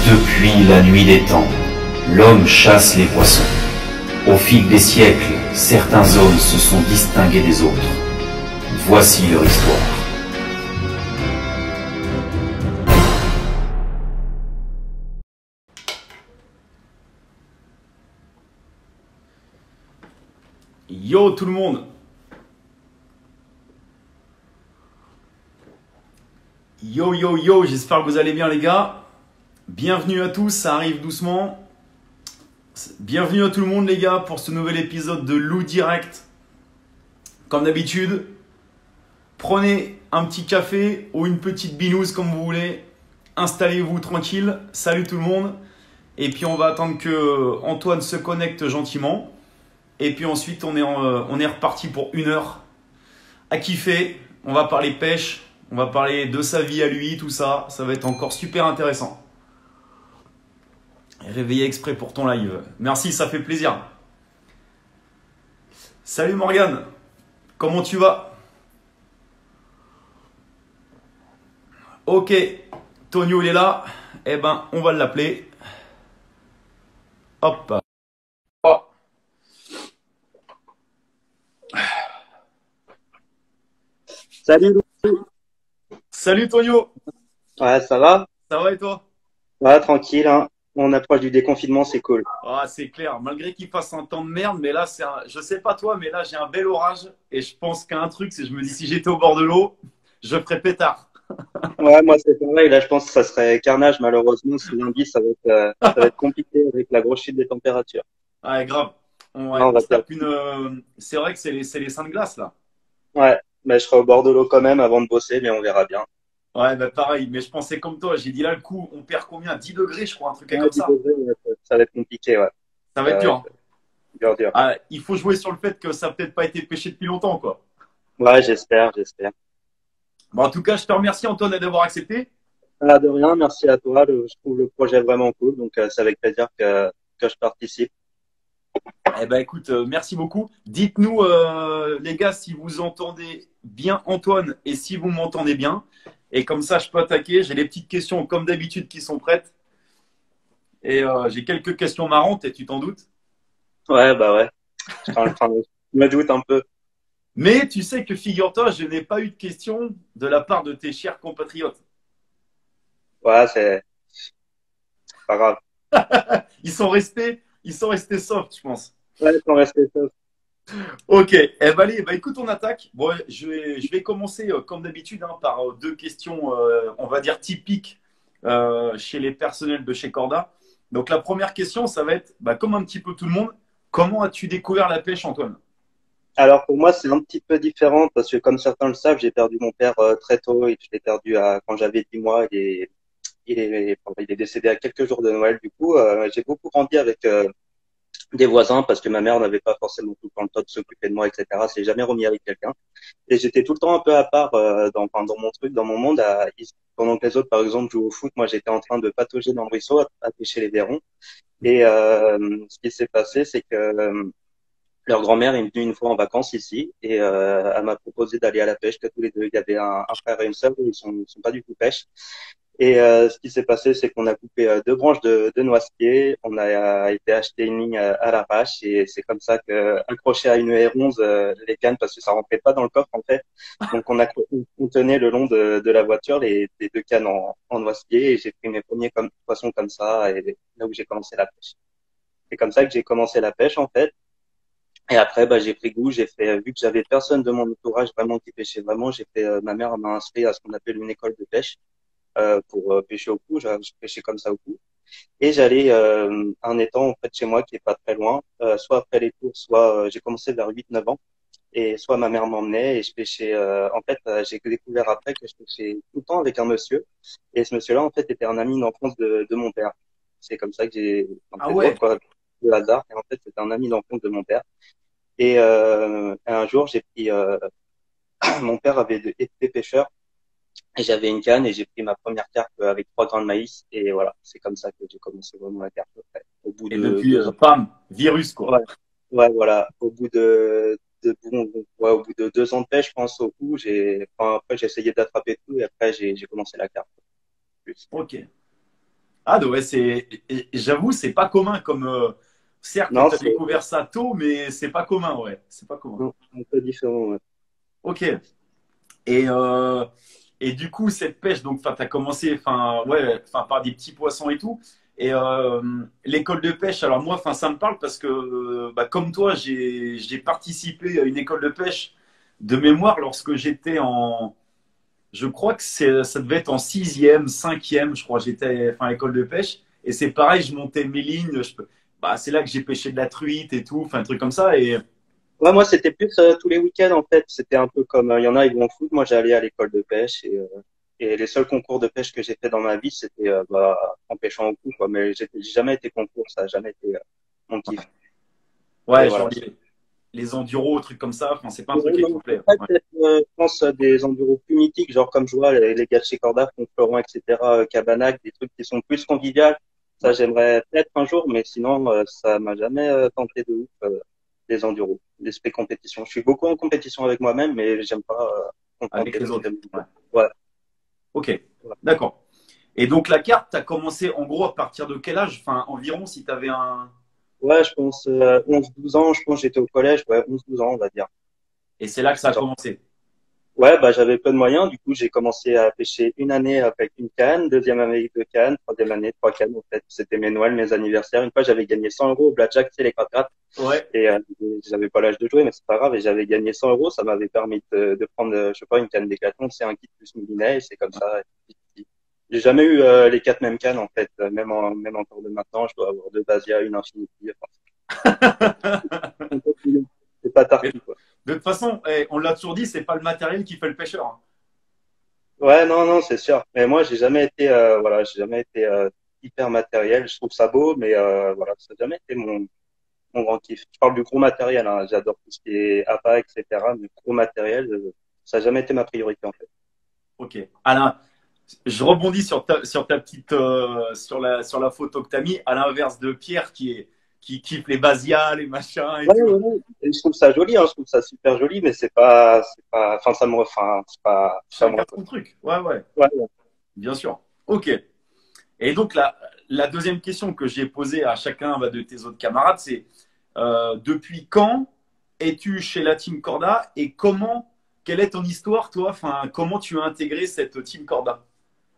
Depuis la nuit des temps, l'homme chasse les poissons. Au fil des siècles, certains hommes se sont distingués des autres. Voici leur histoire. Yo tout le monde. Yo yo yo, j'espère que vous allez bien les gars. Bienvenue à tous, ça arrive doucement. Bienvenue à tout le monde les gars pour ce nouvel épisode de Loup Direct. Comme d'habitude, prenez un petit café ou une petite binouse comme vous voulez. Installez-vous tranquille. Salut tout le monde. Et puis on va attendre que Antoine se connecte gentiment. Et puis ensuite on est reparti pour 1 heure à kiffer. On va parler pêche. On va parler de sa vie à lui, tout ça. Ça va être encore super intéressant. Réveillé exprès pour ton live. Merci, ça fait plaisir. Salut Morgane. Comment tu vas? Ok. Tonio, il est là. Eh ben, on va l'appeler. Hop. Oh. Salut Lou. Salut Tonio. Ouais, ça va? Ça va et toi? Ouais, tranquille, hein. On approche du déconfinement, c'est cool. Ah, c'est clair. Malgré qu'il fasse un temps de merde, mais là, je sais pas toi, mais là, j'ai un bel orage. Et je pense qu'un truc, c'est que je me dis, si j'étais au bord de l'eau, je ferais pétard. Ouais, moi c'est pareil. Là, je pense que ça serait carnage, malheureusement. Ce lundi, ça va être compliqué avec la grosse chute des températures. Ouais, grave. Ouais, Non, on on va se tape une. C'est vrai que c'est les seins de glace, là. Ouais, mais je serai au bord de l'eau quand même avant de bosser, mais on verra bien. Ouais, bah pareil. Mais je pensais comme toi. J'ai dit là, le coup, on perd combien? 10 degrés, je crois, un truc Ouais, comme 10 ça. degrés, ouais, ça va être compliqué, ouais. Ça va Ça être va dur, être hein. dur, dur. Ah, il faut jouer sur le fait que ça n'a peut-être pas été pêché depuis longtemps, quoi. Ouais, j'espère. Bon, en tout cas, je te remercie, Antoine, d'avoir accepté. Ah, de rien, merci à toi. Je trouve le projet vraiment cool, donc c'est avec plaisir que je participe. Eh ben, écoute, merci beaucoup. Dites-nous, les gars, si vous entendez bien Antoine et si vous m'entendez bien. Et comme ça, je peux attaquer. J'ai les petites questions, comme d'habitude, qui sont prêtes. Et j'ai quelques questions marrantes, et tu t'en doutes. Ouais, bah ouais. Je me doute un peu. Mais tu sais que, figure-toi, je n'ai pas eu de questions de la part de tes chers compatriotes. Ouais, c'est pas grave. Ils sont restés soft, je pense. Ouais, sans rester ça. Ok, eh ben, allez, bah, écoute, on attaque. Bon, je vais commencer, comme d'habitude, hein, par 2 questions, on va dire, typiques chez les personnels de chez Corda. Donc, la première question, ça va être, bah, comme un petit peu tout le monde, comment as-tu découvert la pêche, Antoine? Alors pour moi, c'est un petit peu différent parce que comme certains le savent, j'ai perdu mon père très tôt et je l'ai perdu quand j'avais 10 mois. Il est décédé à quelques jours de Noël. Du coup, j'ai beaucoup grandi avec des voisins parce que ma mère n'avait pas forcément tout le temps le temps de s'occuper de moi, etc. C'est jamais remis avec quelqu'un. Et j'étais tout le temps un peu à part dans mon truc, dans mon monde. Pendant que les autres, par exemple, jouaient au foot, moi j'étais en train de patauger dans le ruisseau à pêcher les vairons. Et ce qui s'est passé, c'est que leur grand-mère est venue une fois en vacances ici et elle m'a proposé d'aller à la pêche que tous les deux. Il y avait un frère et une sœur, ils sont pas du tout pêche. Et ce qui s'est passé, c'est qu'on a coupé 2 branches de noisetier, on a été acheter une ligne à l'arrache et c'est comme ça que accroché à une R11 les cannes parce que ça rentrait pas dans le coffre en fait. Donc on tenait le long de la voiture les 2 cannes en noisetier et j'ai pris mes premiers poissons comme ça et là où j'ai commencé la pêche. C'est comme ça que j'ai commencé la pêche en fait. Et après, bah, j'ai pris goût, vu que j'avais personne de mon entourage vraiment qui pêchait vraiment, ma mère m'a inscrit à ce qu'on appelle une école de pêche, pour pêcher au coup. Je pêchais comme ça au coup. Et j'allais, à un étang, en fait, chez moi, qui est pas très loin, soit après les cours, soit, j'ai commencé vers 8, 9 ans. Et soit ma mère m'emmenait et je pêchais, en fait, j'ai découvert après que je pêchais tout le temps avec un monsieur. Et ce monsieur-là, en fait, était un ami d'enfance de mon père. C'est comme ça que Ah c'est drôle, ouais, quoi, le hasard. Et en fait, c'était un ami d'enfance de mon père. Et un jour, mon père été pêcheur et j'avais une canne et j'ai pris ma première carpe avec 3 grains de maïs et voilà, c'est comme ça que j'ai commencé vraiment la carpe. Après. Au bout et de depuis, 2 ans, pam, virus, ouais, quoi. ouais, voilà, au bout de 2 ans de pêche, je pense au coup, après j'ai essayé d'attraper tout et après j'ai commencé la carpe. Plus. Ok. Ah, ouais, j'avoue, c'est pas commun comme. Certes, Non, tu as c'est découvert ça tôt, mais c'est pas commun, ouais. C'est pas commun. un peu différent. Ouais. Ok. Et, euh, et du coup, cette pêche, donc, tu as commencé ouais, par des petits poissons et tout. Et l'école de pêche, alors moi, ça me parle parce que, bah, comme toi, j'ai participé à une école de pêche de mémoire lorsque j'étais en. Je crois que ça devait être en sixième, cinquième, je crois, j'étais à l'école de pêche. Et c'est pareil, je montais mes lignes. Bah, c'est là que j'ai pêché de la truite et tout, un truc comme ça. Et Ouais, moi, c'était plus tous les week-ends, en fait. C'était un peu comme, il y en a, ils vont au foot. Moi, j'allais à l'école de pêche et les seuls concours de pêche que j'ai fait dans ma vie, c'était bah, en pêchant au coup, quoi. Mais j'ai jamais été concours, ça a jamais été mon kiff. Et ouais, genre voilà. les enduros, trucs comme ça, c'est pas un Ouais, truc qui te non, plaît. après, Ouais. peut-être, je pense à des enduros plus mythiques, genre comme je vois les gars de chez Corda, Florent, etc., Cabanac, des trucs qui sont plus conviviales. Ça, Ouais. j'aimerais peut-être un jour, mais sinon, ça m'a jamais tenté de ouf, les enduros, l'aspect compétition. Je suis beaucoup en compétition avec moi-même, mais j'aime pas Avec confronter les autres. spécialement. Ouais. Ouais. Ok, Ouais, d'accord. Et donc la carte, tu as commencé en gros à partir de quel âge? Environ si tu avais un. ouais, je pense 11-12 ans, je pense que j'étais au collège, ouais, 11-12 ans, on va dire. Et c'est là que ça a commencé. Ouais, bah, j'avais peu de moyens. Du coup, j'ai commencé à pêcher une année avec une canne, deuxième année avec deux cannes, troisième année, trois cannes, en fait. C'était mes Noëls, mes anniversaires. Une fois, j'avais gagné 100 euros au blackjack, c'est les quatre. Ouais. Et j'avais pas l'âge de jouer, mais c'est pas grave. Et j'avais gagné 100 euros. Ça m'avait permis de prendre, je sais pas, une canne Décathlon. C'est un kit plus moulinet. Et c'est comme ça. J'ai jamais eu les quatre mêmes cannes, en fait. Même encore de maintenant, je dois avoir deux Basia, une Infinity. Enfin, c'est pas Mais tartu, quoi. de toute façon, on l'a toujours dit, c'est pas le matériel qui fait le pêcheur, hein. Ouais, non, non, c'est sûr. Mais moi, j'ai jamais été, voilà, j'ai jamais été hyper matériel. Je trouve ça beau, mais voilà, ça n'a jamais été mon grand kiff. Je parle du gros matériel, hein. J'adore tout ce qui est APA, etc. Du gros matériel, ça n'a jamais été ma priorité, en fait. Ok. Alain, je rebondis sur ta petite sur la photo que tu as mis, à l'inverse de Pierre qui kiffe les basias, les machins et Ouais, tout. ouais, ouais. Et je trouve ça joli, hein. Je trouve ça super joli, mais c'est pas, enfin, c'est pas Chacun moi, quoi. son truc. Ouais, ouais, Ouais, ouais. bien sûr. Ok. Et donc la deuxième question que j'ai posée à chacun de tes autres camarades, c'est depuis quand es-tu chez la Team Corda et quelle est ton histoire, toi? Comment tu as intégré cette Team Corda?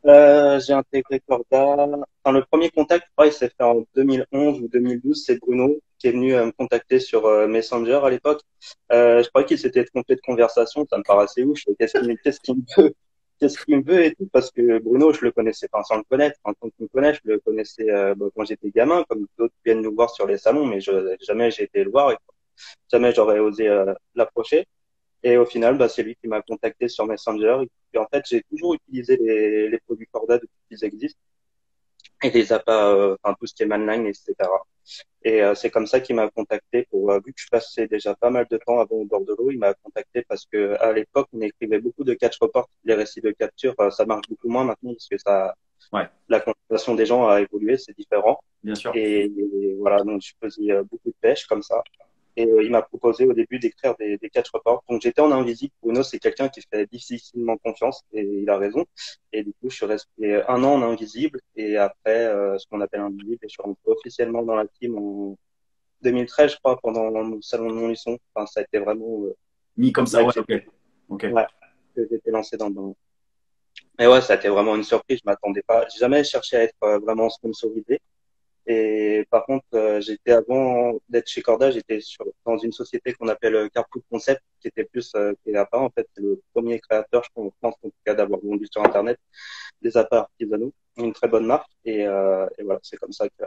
J'ai intégré Corda. Enfin, le premier contact, je crois, il s'est fait en 2011 ou 2012. C'est Bruno qui est venu me contacter sur Messenger à l'époque. Je crois qu'il s'était trompé de conversation. Ça me paraissait ouf. Qu'est-ce qu'il me veut? Qu'est-ce qu'il me veut et tout? Parce que Bruno, je le connaissais pas sans le connaître. En tant que me connaît, je le connaissais bah, quand j'étais gamin, comme d'autres viennent nous voir sur les salons, mais jamais j'ai été le voir et jamais j'aurais osé l'approcher. Et au final, bah, c'est lui qui m'a contacté sur Messenger. Et en fait, j'ai toujours utilisé les produits Corda depuis qu'ils existent et les appâts, enfin tout ce qui est manline, etc. Et c'est comme ça qu'il m'a contacté pour, vu que je passais déjà pas mal de temps avant au bord de l'eau, il m'a contacté parce que à l'époque, on écrivait beaucoup de catch reports, les récits de capture. Ça marche beaucoup moins maintenant parce que Ouais, la consommation des gens a évolué, c'est différent. bien sûr. Et voilà, donc je faisais beaucoup de pêche comme ça. Et il m'a proposé au début d'écrire des catch reports. Donc j'étais en invisible. Bruno, c'est quelqu'un qui fait difficilement confiance et il a raison. Et du coup, je suis resté un an en invisible et après ce qu'on appelle invisible. Et je suis rentré officiellement dans la team en 2013, je crois, pendant le salon de Montluçon. Enfin, ça a été vraiment Mis comme ça, là que ouais, ok. Ok. ouais, que j'étais lancé dans le bain. Mais ouais, ça a été vraiment une surprise. Je m'attendais pas. J'ai jamais cherché à être vraiment sponsorisé. Et par contre, j'étais avant d'être chez Corda, dans une société qu'on appelle Carrefour Concept, qui était plus qui est appât. En fait, c'est le premier créateur, je pense en tout cas, d'avoir vendu sur Internet des appâts artisanaux, une très bonne marque. Et voilà, c'est comme ça que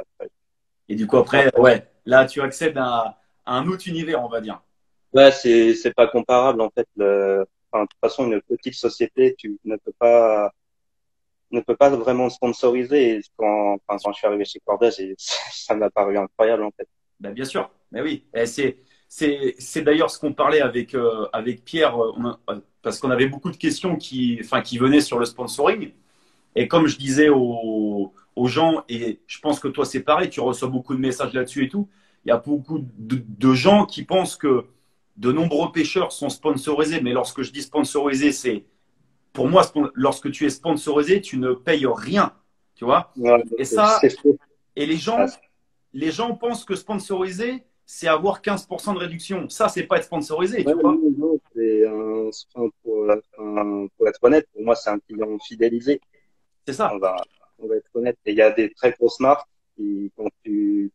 Et du coup, après, après, ouais, là, tu accèdes à un autre univers, on va dire. ouais, c'est pas comparable en fait. Enfin, de toute façon, une petite société, tu ne peux pas vraiment sponsoriser. Et quand je suis arrivé chez Corda, ça m'a paru incroyable en fait. Ben, bien sûr, mais oui. Et c'est d'ailleurs ce qu'on parlait avec Pierre, parce qu'on avait beaucoup de questions qui venaient sur le sponsoring. Et comme je disais aux gens, et je pense que toi c'est pareil, tu reçois beaucoup de messages là-dessus et tout, il y a beaucoup de gens qui pensent que de nombreux pêcheurs sont sponsorisés. Mais lorsque je dis sponsorisé, c'est pour moi, lorsque tu es sponsorisé, tu ne payes rien. tu vois. Ouais, Et ça, c'est faux. et Ah, les gens pensent que sponsoriser, c'est avoir 15% de réduction. Ça, c'est pas être sponsorisé, ouais, tu vois. non, non, pour être honnête, pour moi, c'est un client fidélisé. C'est On ça. va, on va être honnête. Et il y a des très grosses marques qui,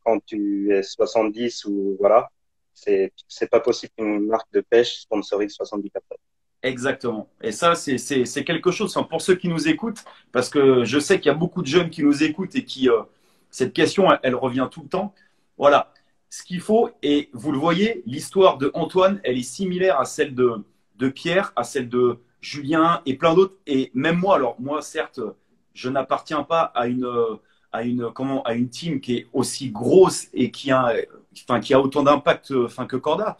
quand tu es 70 ou voilà, c'est pas possible qu'une marque de pêche sponsorise 70 personnes. Exactement. Et ça, c'est quelque chose, enfin, pour ceux qui nous écoutent, parce que je sais qu'il y a beaucoup de jeunes qui nous écoutent et qui, cette question, elle revient tout le temps. Voilà. Ce qu'il faut, et vous le voyez, l'histoire de Antoine, elle est similaire à celle de Pierre, à celle de Julien et plein d'autres. Et même moi, alors moi, certes, je n'appartiens pas à une team qui est aussi grosse et qui a autant d'impact, que Corda.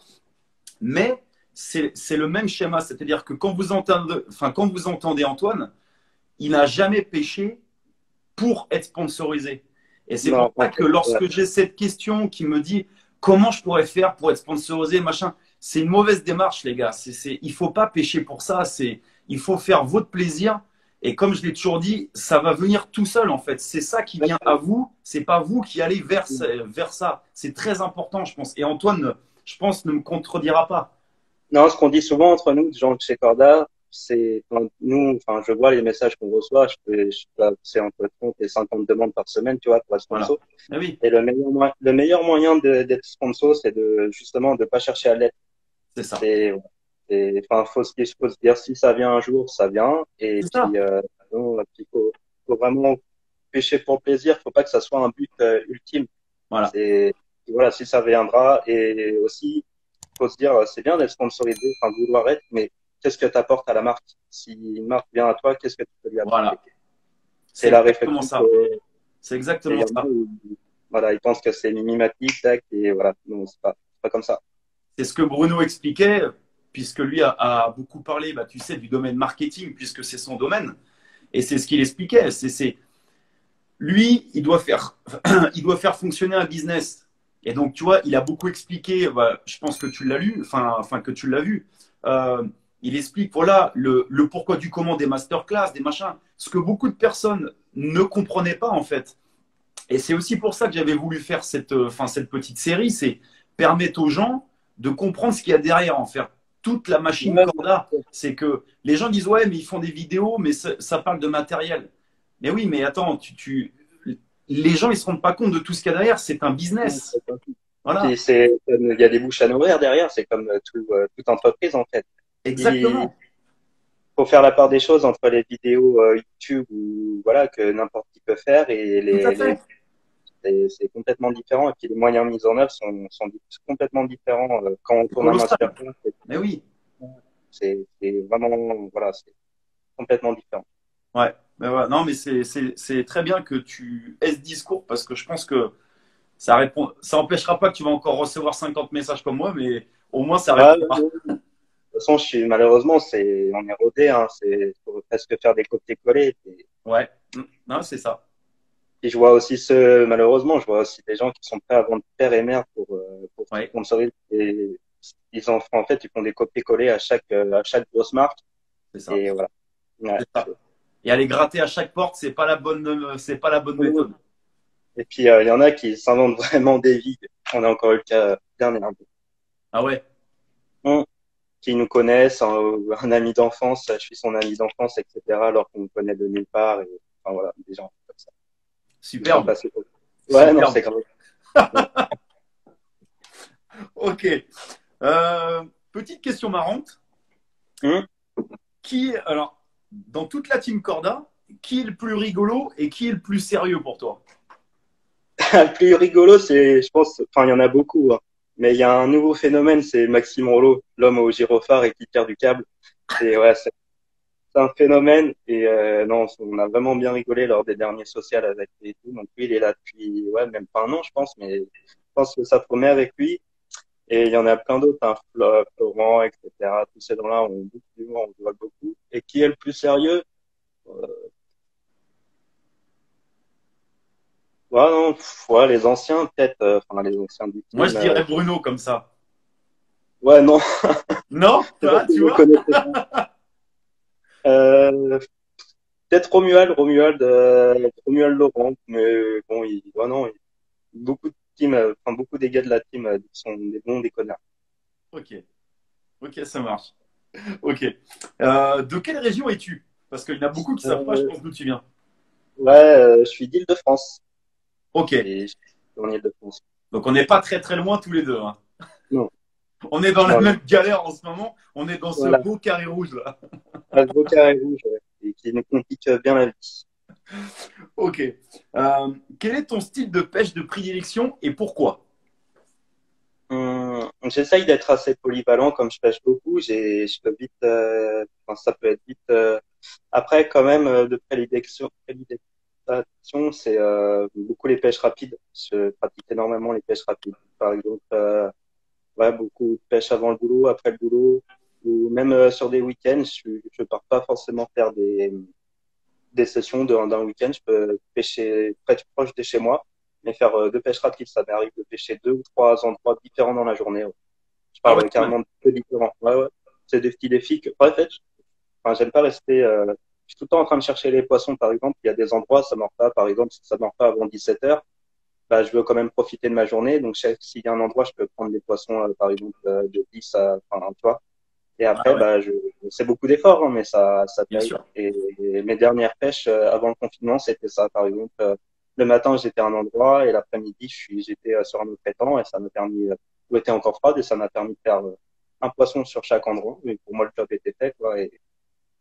Mais c'est le même schéma, c'est-à-dire que quand vous entendez Antoine, il n'a jamais pêché pour être sponsorisé. Et c'est pour Non, ça en que fait, ouais. lorsque j'ai cette question qui me dit comment je pourrais faire pour être sponsorisé, machin, c'est une mauvaise démarche, les gars. Il faut pas pêcher pour ça. Il faut faire votre plaisir. Et comme je l'ai toujours dit, ça va venir tout seul, en fait. C'est ça qui vient à vous. C'est pas vous qui allez vers ça. C'est très important, je pense. Et Antoine, je pense, ne me contredira pas. Non, ce qu'on dit souvent entre nous, gens de chez Corda, c'est quand nous, enfin, je vois les messages qu'on reçoit, c'est entre 30 et 50 demandes par semaine, tu vois, pour être Voilà. sponsor. Ah oui, Et le meilleur moyen d'être sponsor, c'est justement, de pas chercher à l'être. c'est ça. C'est, enfin, faut se dire, si ça vient un jour, ça vient. Et C'est ça. puis, non, puis faut vraiment pêcher pour le plaisir. Faut pas que ça soit un but, ultime. Voilà. C'est, voilà, si ça viendra. Et aussi, faut se dire, c'est bien d'être sponsorisé, enfin, vouloir être, mais qu'est-ce que tu apportes à la marque? Si une marque vient à toi, qu'est-ce que tu peux lui apporter? Voilà. C'est C'est la exactement réflexion ça. C'est il exactement y en a ça. où, voilà, ils pensent que c'est mimétique, tac, et voilà. Non, c'est pas comme ça. C'est ce que Bruno expliquait, puisque lui a beaucoup parlé, bah, tu sais, du domaine marketing, puisque c'est son domaine. Et c'est ce qu'il expliquait. Lui, il doit faire fonctionner un business. Et donc, tu vois, il a beaucoup expliqué, bah, je pense que tu l'as lu, que tu l'as vu. Il explique, voilà, le pourquoi du comment des masterclass, des machins. Ce que beaucoup de personnes ne comprenaient pas, en fait. Et c'est aussi pour ça que j'avais voulu faire cette petite série, c'est permettre aux gens de comprendre ce qu'il y a derrière, en faire toute la machine Ouais, Corda. C'est que les gens disent, ouais, mais ils font des vidéos, mais ça parle de matériel. Mais oui, mais attends, les gens, ils se rendent pas compte de tout ce qu'il y a derrière. C'est un business. Voilà. puis il y a des bouches à nourrir derrière, c'est comme toute entreprise en fait. Il Exactement. faut faire la part des choses entre les vidéos YouTube ou voilà que n'importe qui peut faire et Tout à fait. c'est complètement différent. Et puis les moyens mis en œuvre sont complètement différents. Quand on C'est tourne un colossal. masterclass, Mais oui. c'est vraiment voilà, c'est complètement différent. Ouais. Mais ouais. Non, mais c'est très bien que tu aies ce discours parce que je pense que ça empêchera pas que tu vas encore recevoir 50 messages comme moi, mais au moins ça Ouais, répondra. de toute façon, malheureusement, on est rodé, hein, faut presque faire des copier-coller. Ouais. Non, c'est ça. Et malheureusement, je vois aussi des gens qui sont prêts à vendre père et mère pour Ouais. sponsoriser. Et en fait, ils font des copier-coller à chaque grosse marque. C'est ça. Et voilà. Ouais. C'est ça. Et aller gratter à chaque porte, c'est pas la bonne méthode. Et puis, il y en a qui s'inventent vraiment des vies. On a encore eu le cas dernièrement. Ah ouais. Qui nous connaissent, un ami d'enfance, je suis son ami d'enfance, etc., alors qu'on me connaît de nulle part. Et, enfin, voilà, des gens comme ça. Ils sont Superbe. passés. Ouais, non, Superbe. c'est grave. Ouais. Ok. Petite question marrante. Hum. Alors, dans toute la team Corda, qui est le plus rigolo et qui est le plus sérieux pour toi? Le plus rigolo, je pense, enfin, il y en a beaucoup, hein. Mais il y a un nouveau phénomène, c'est Maxime Rollo, l'homme au gyrophare et qui tire du câble. Ouais, c'est un phénomène et non, on a vraiment bien rigolé lors des derniers socials avec lui et tout. Donc lui, il est là depuis, ouais, même pas un an, je pense, mais je pense que ça promet avec lui. Et il y en a plein d'autres, hein, Florent, etc. Tous ces gens-là ont beaucoup d'humour, on se voit beaucoup. Et qui est le plus sérieux? Euh, ouais, non, ouais, les anciens, peut-être, enfin, les anciens du Moi, je team. dirais Bruno comme ça. Ouais, non, Non? c'est pas Ah, que tu je le vois? connaissais pas. Euh, Peut-être Romuald Laurent, mais bon, ouais, non, beaucoup de teams, enfin, beaucoup des gars de la team sont des bons, des connards. Ok, ok, ça marche. Ok. De quelle région es-tu? Parce qu'il y en a beaucoup qui savent pas, je Euh, pense, d'où tu viens. ouais, je suis d'Île-de-France. Ok. Je suis en Île-de-France. Donc on n'est pas très très loin tous les deux, hein. Non, On est dans la non, non. même galère en ce moment. On est dans ce Voilà. beau carré rouge là. Un beau carré rouge, ouais, et qui nous complique bien la vie. Ok. Quel est ton style de pêche de prédilection et pourquoi? J'essaye d'être assez polyvalent comme je pêche beaucoup. Je peux vite, enfin, ça peut être vite. Après, quand même, de prédilection, c'est beaucoup les pêches rapides. Je pratique énormément les pêches rapides. Par exemple, ouais, beaucoup de pêche avant le boulot, après le boulot, ou même sur des week-ends. Je pars pas forcément faire des sessions d'un week-end. Je peux pêcher proche de chez moi, mais faire deux pêches rapides. Ça m'arrive de pêcher deux ou trois endroits différents dans la journée. Ouais. Je Ah ouais, parle quand même. carrément de peu différents. Ouais, ouais. C'est des petits défis que, ouais, en fait, enfin, j'aime pas rester, je suis tout le temps en train de chercher les poissons, par exemple. Il y a des endroits, ça mord pas, par exemple, si ça mord pas avant 17 heures, bah, je veux quand même profiter de ma journée. Donc, s'il y a un endroit, je peux prendre des poissons, par exemple, de 10 à, enfin, tu vois. Et Ah après, ouais, bah, c'est beaucoup d'efforts, hein, mais ça bien paye. sûr. Et mes dernières pêches avant le confinement, c'était ça. Par exemple, le matin, j'étais à un endroit et l'après-midi, j'étais sur un autre étang et ça m'a permis, l'eau était encore froide et ça m'a permis de faire un poisson sur chaque endroit. Mais pour moi, le job était fait, quoi.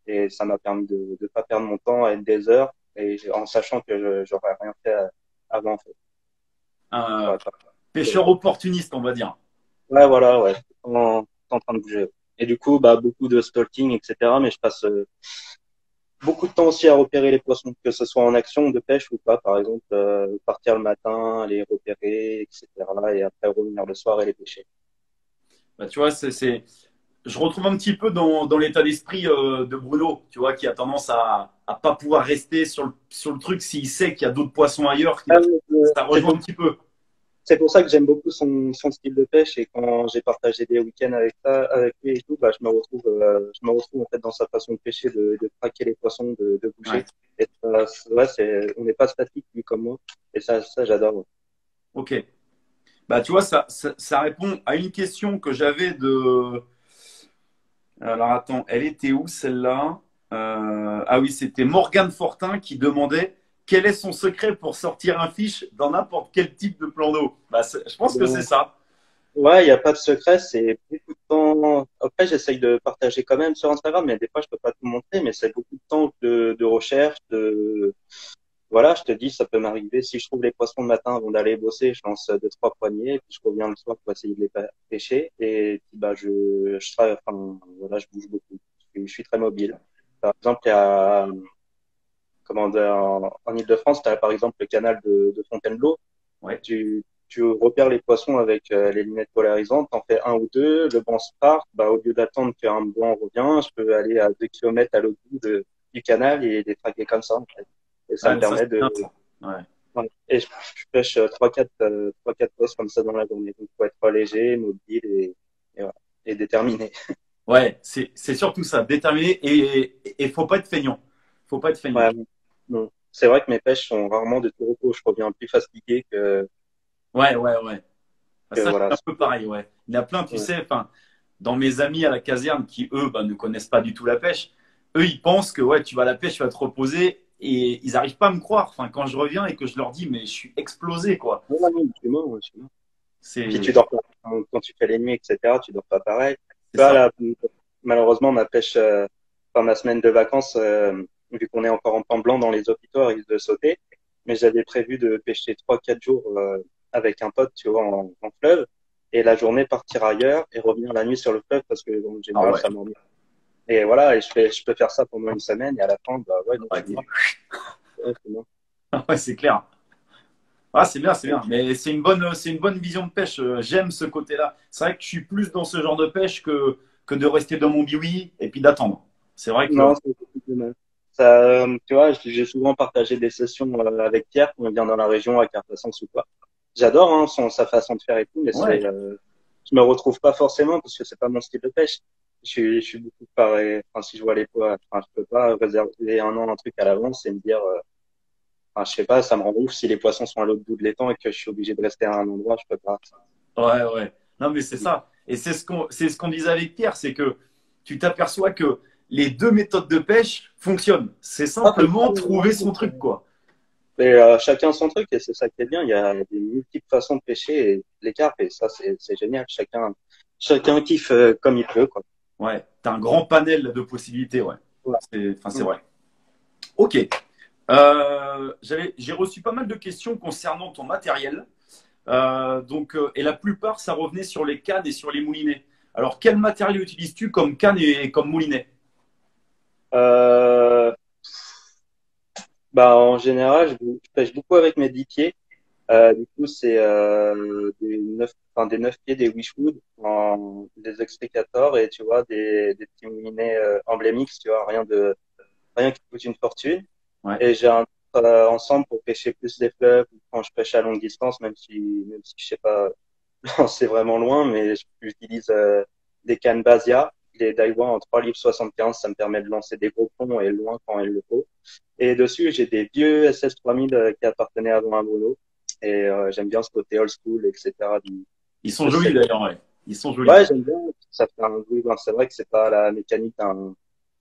Et ça m'a permis de pas perdre mon temps à être des heures et en sachant que j'aurais rien fait avant, en fait. Un J'aurais pas fait. pêcheur opportuniste, on va dire. Ouais, voilà, ouais. En train de bouger. Et du coup, bah, beaucoup de stalking, etc. Mais je passe beaucoup de temps aussi à repérer les poissons, que ce soit en action de pêche ou pas. Par exemple, partir le matin, les repérer, etc. Et après revenir le soir et les pêcher. Bah, tu vois, je retrouve un petit peu dans l'état d'esprit de Bruno, tu vois, qui a tendance à pas pouvoir rester sur le truc s'il sait qu'il y a d'autres poissons ailleurs. Ah, Ça c'est rejoint un petit peu. c'est pour ça que j'aime beaucoup son style de pêche et quand j'ai partagé des week-ends avec lui et tout, bah, je me retrouve en fait dans sa façon de pêcher, de traquer les poissons, de Ouais. bouger. Et ouais, on n'est pas statique lui comme moi. Et ça j'adore. Ouais. Ok. Bah, tu vois, ça répond à une question que j'avais de. Alors, attends, elle était où celle-là? Ah oui, c'était Morgane Fortin qui demandait quel est son secret pour sortir un fiche dans n'importe quel type de plan d'eau. Bah, je pense que c'est Bon, ça. ouais, il n'y a pas de secret, c'est beaucoup de temps. Après, j'essaye de partager quand même sur Instagram, mais des fois, je peux pas tout montrer, mais c'est beaucoup de temps de recherche, voilà, je te dis, ça peut m'arriver. Si je trouve les poissons le matin avant d'aller bosser, je lance deux, trois poignées, puis je reviens le soir pour essayer de les pêcher. Et puis, bah, enfin, voilà, je bouge beaucoup. Je suis très mobile. Par exemple, il y a, comment dire, en Île-de-France, tu as par exemple le canal de Fontainebleau. Ouais. Tu repères les poissons avec les lunettes polarisantes, t'en fais un ou deux, le banc se part, bah, au lieu d'attendre qu'un blanc revient, je peux aller à 2 kilomètres à l'autre bout du canal et les traquer comme ça, en fait. Et ça Ouais, me mais ça, c'est permet de, bien ça. Ouais. ouais. Et je pêche trois, quatre postes comme ça dans la journée. Donc, faut être léger, mobile et, voilà, et déterminé. Ouais, c'est surtout ça, déterminé et faut pas être feignant. Faut pas être feignant. Ouais, non. C'est vrai que mes pêches sont rarement de tout repos. Je reviens plus fatigué Ouais, ouais, ouais. Bah, que ça, voilà. c'est un peu pareil, ouais. Il y en a plein, tu Ouais. sais, enfin, dans mes amis à la caserne qui, eux, bah, ne connaissent pas du tout la pêche, eux, ils pensent que, ouais, tu vas à la pêche, tu vas te reposer et ils n'arrivent pas à me croire. Enfin, quand je reviens et que je leur dis, mais je suis explosé, quoi. Ouais, non, je suis mort, ouais, je suis mort. Puis tu C'est dors pas. Quand tu fais les nuits, etc., tu dors pas pareil. c'est Tu vois, ça. là, malheureusement, ma pêche, enfin, ma semaine de vacances, vu qu'on est encore en temps blanc dans les hôpitaux, elle risque de sauter. Mais j'avais prévu de pêcher trois, quatre jours, avec un pote, tu vois, en fleuve. Et la journée partir ailleurs et revenir la nuit sur le fleuve parce que, en Ah général, ouais. ça m'ennuie. Et voilà, et je peux faire ça pendant une semaine et à la fin, bah ouais, non, je Ouais, suis mort. Ouais, je suis mort. ouais, c'est clair. Ah, c'est bien, c'est bien. Mais c'est une bonne vision de pêche. J'aime ce côté-là. C'est vrai que je suis plus dans ce genre de pêche que de rester dans mon biwi et puis d'attendre. C'est vrai que, Non, c'est beaucoup plus mal. Ça, tu vois, j'ai souvent partagé des sessions avec Pierre quand on vient dans la région à Carcassonne ou quoi. J'adore sa façon de faire et tout, mais ouais, je me retrouve pas forcément parce que c'est pas mon style de pêche. je suis beaucoup pareil. Enfin, si je vois les poids, enfin, je peux pas réserver un an un truc à l'avance et me dire, enfin, je sais pas, ça me rend ouf si les poissons sont à l'autre bout de l'étang et que je suis obligé de rester à un endroit, je peux pas. Ouais, ouais. Non, mais c'est ça. Et c'est ce qu'on disait avec Pierre, c'est que tu t'aperçois que les deux méthodes de pêche fonctionnent. C'est Ah, simplement trouver son truc, quoi. mais chacun son truc et c'est ça qui est bien. Il y a des multiples façons de pêcher et les carpes et ça c'est génial. Chacun kiffe comme il peut quoi. Ouais, t'as un grand panel de possibilités, ouais. Ouais. Enfin, c'est Mm. vrai. Ok. J'ai reçu pas mal de questions concernant ton matériel. Et la plupart, ça revenait sur les cannes et sur les moulinets. Alors, quel matériel utilises-tu comme canne et comme moulinet? Euh, Bah en général je pêche beaucoup avec mes 10 pieds. Du coup c'est des 9 pieds des Wishwood en des extricators et tu vois des petits moulinets emblémiques tu vois rien qui coûte une fortune. Ouais, Et j'ai un ensemble pour pêcher plus les fleuves quand je pêche à longue distance, même si je sais pas, c'est vraiment loin, mais j'utilise des cannes Basia, les Daiwa en 3 livres 75, ça me permet de lancer des gros ponts et loin quand il le faut. Et dessus, j'ai des vieux SS3000 qui appartenaient avant à Bruno. Et j'aime bien ce côté old school, etc. ils sont de jolis cette... d'ailleurs, ouais. Ils sont jolis. Ouais, j'aime bien. Ça fait un bruit. Ben, c'est vrai que c'est pas la mécanique d'un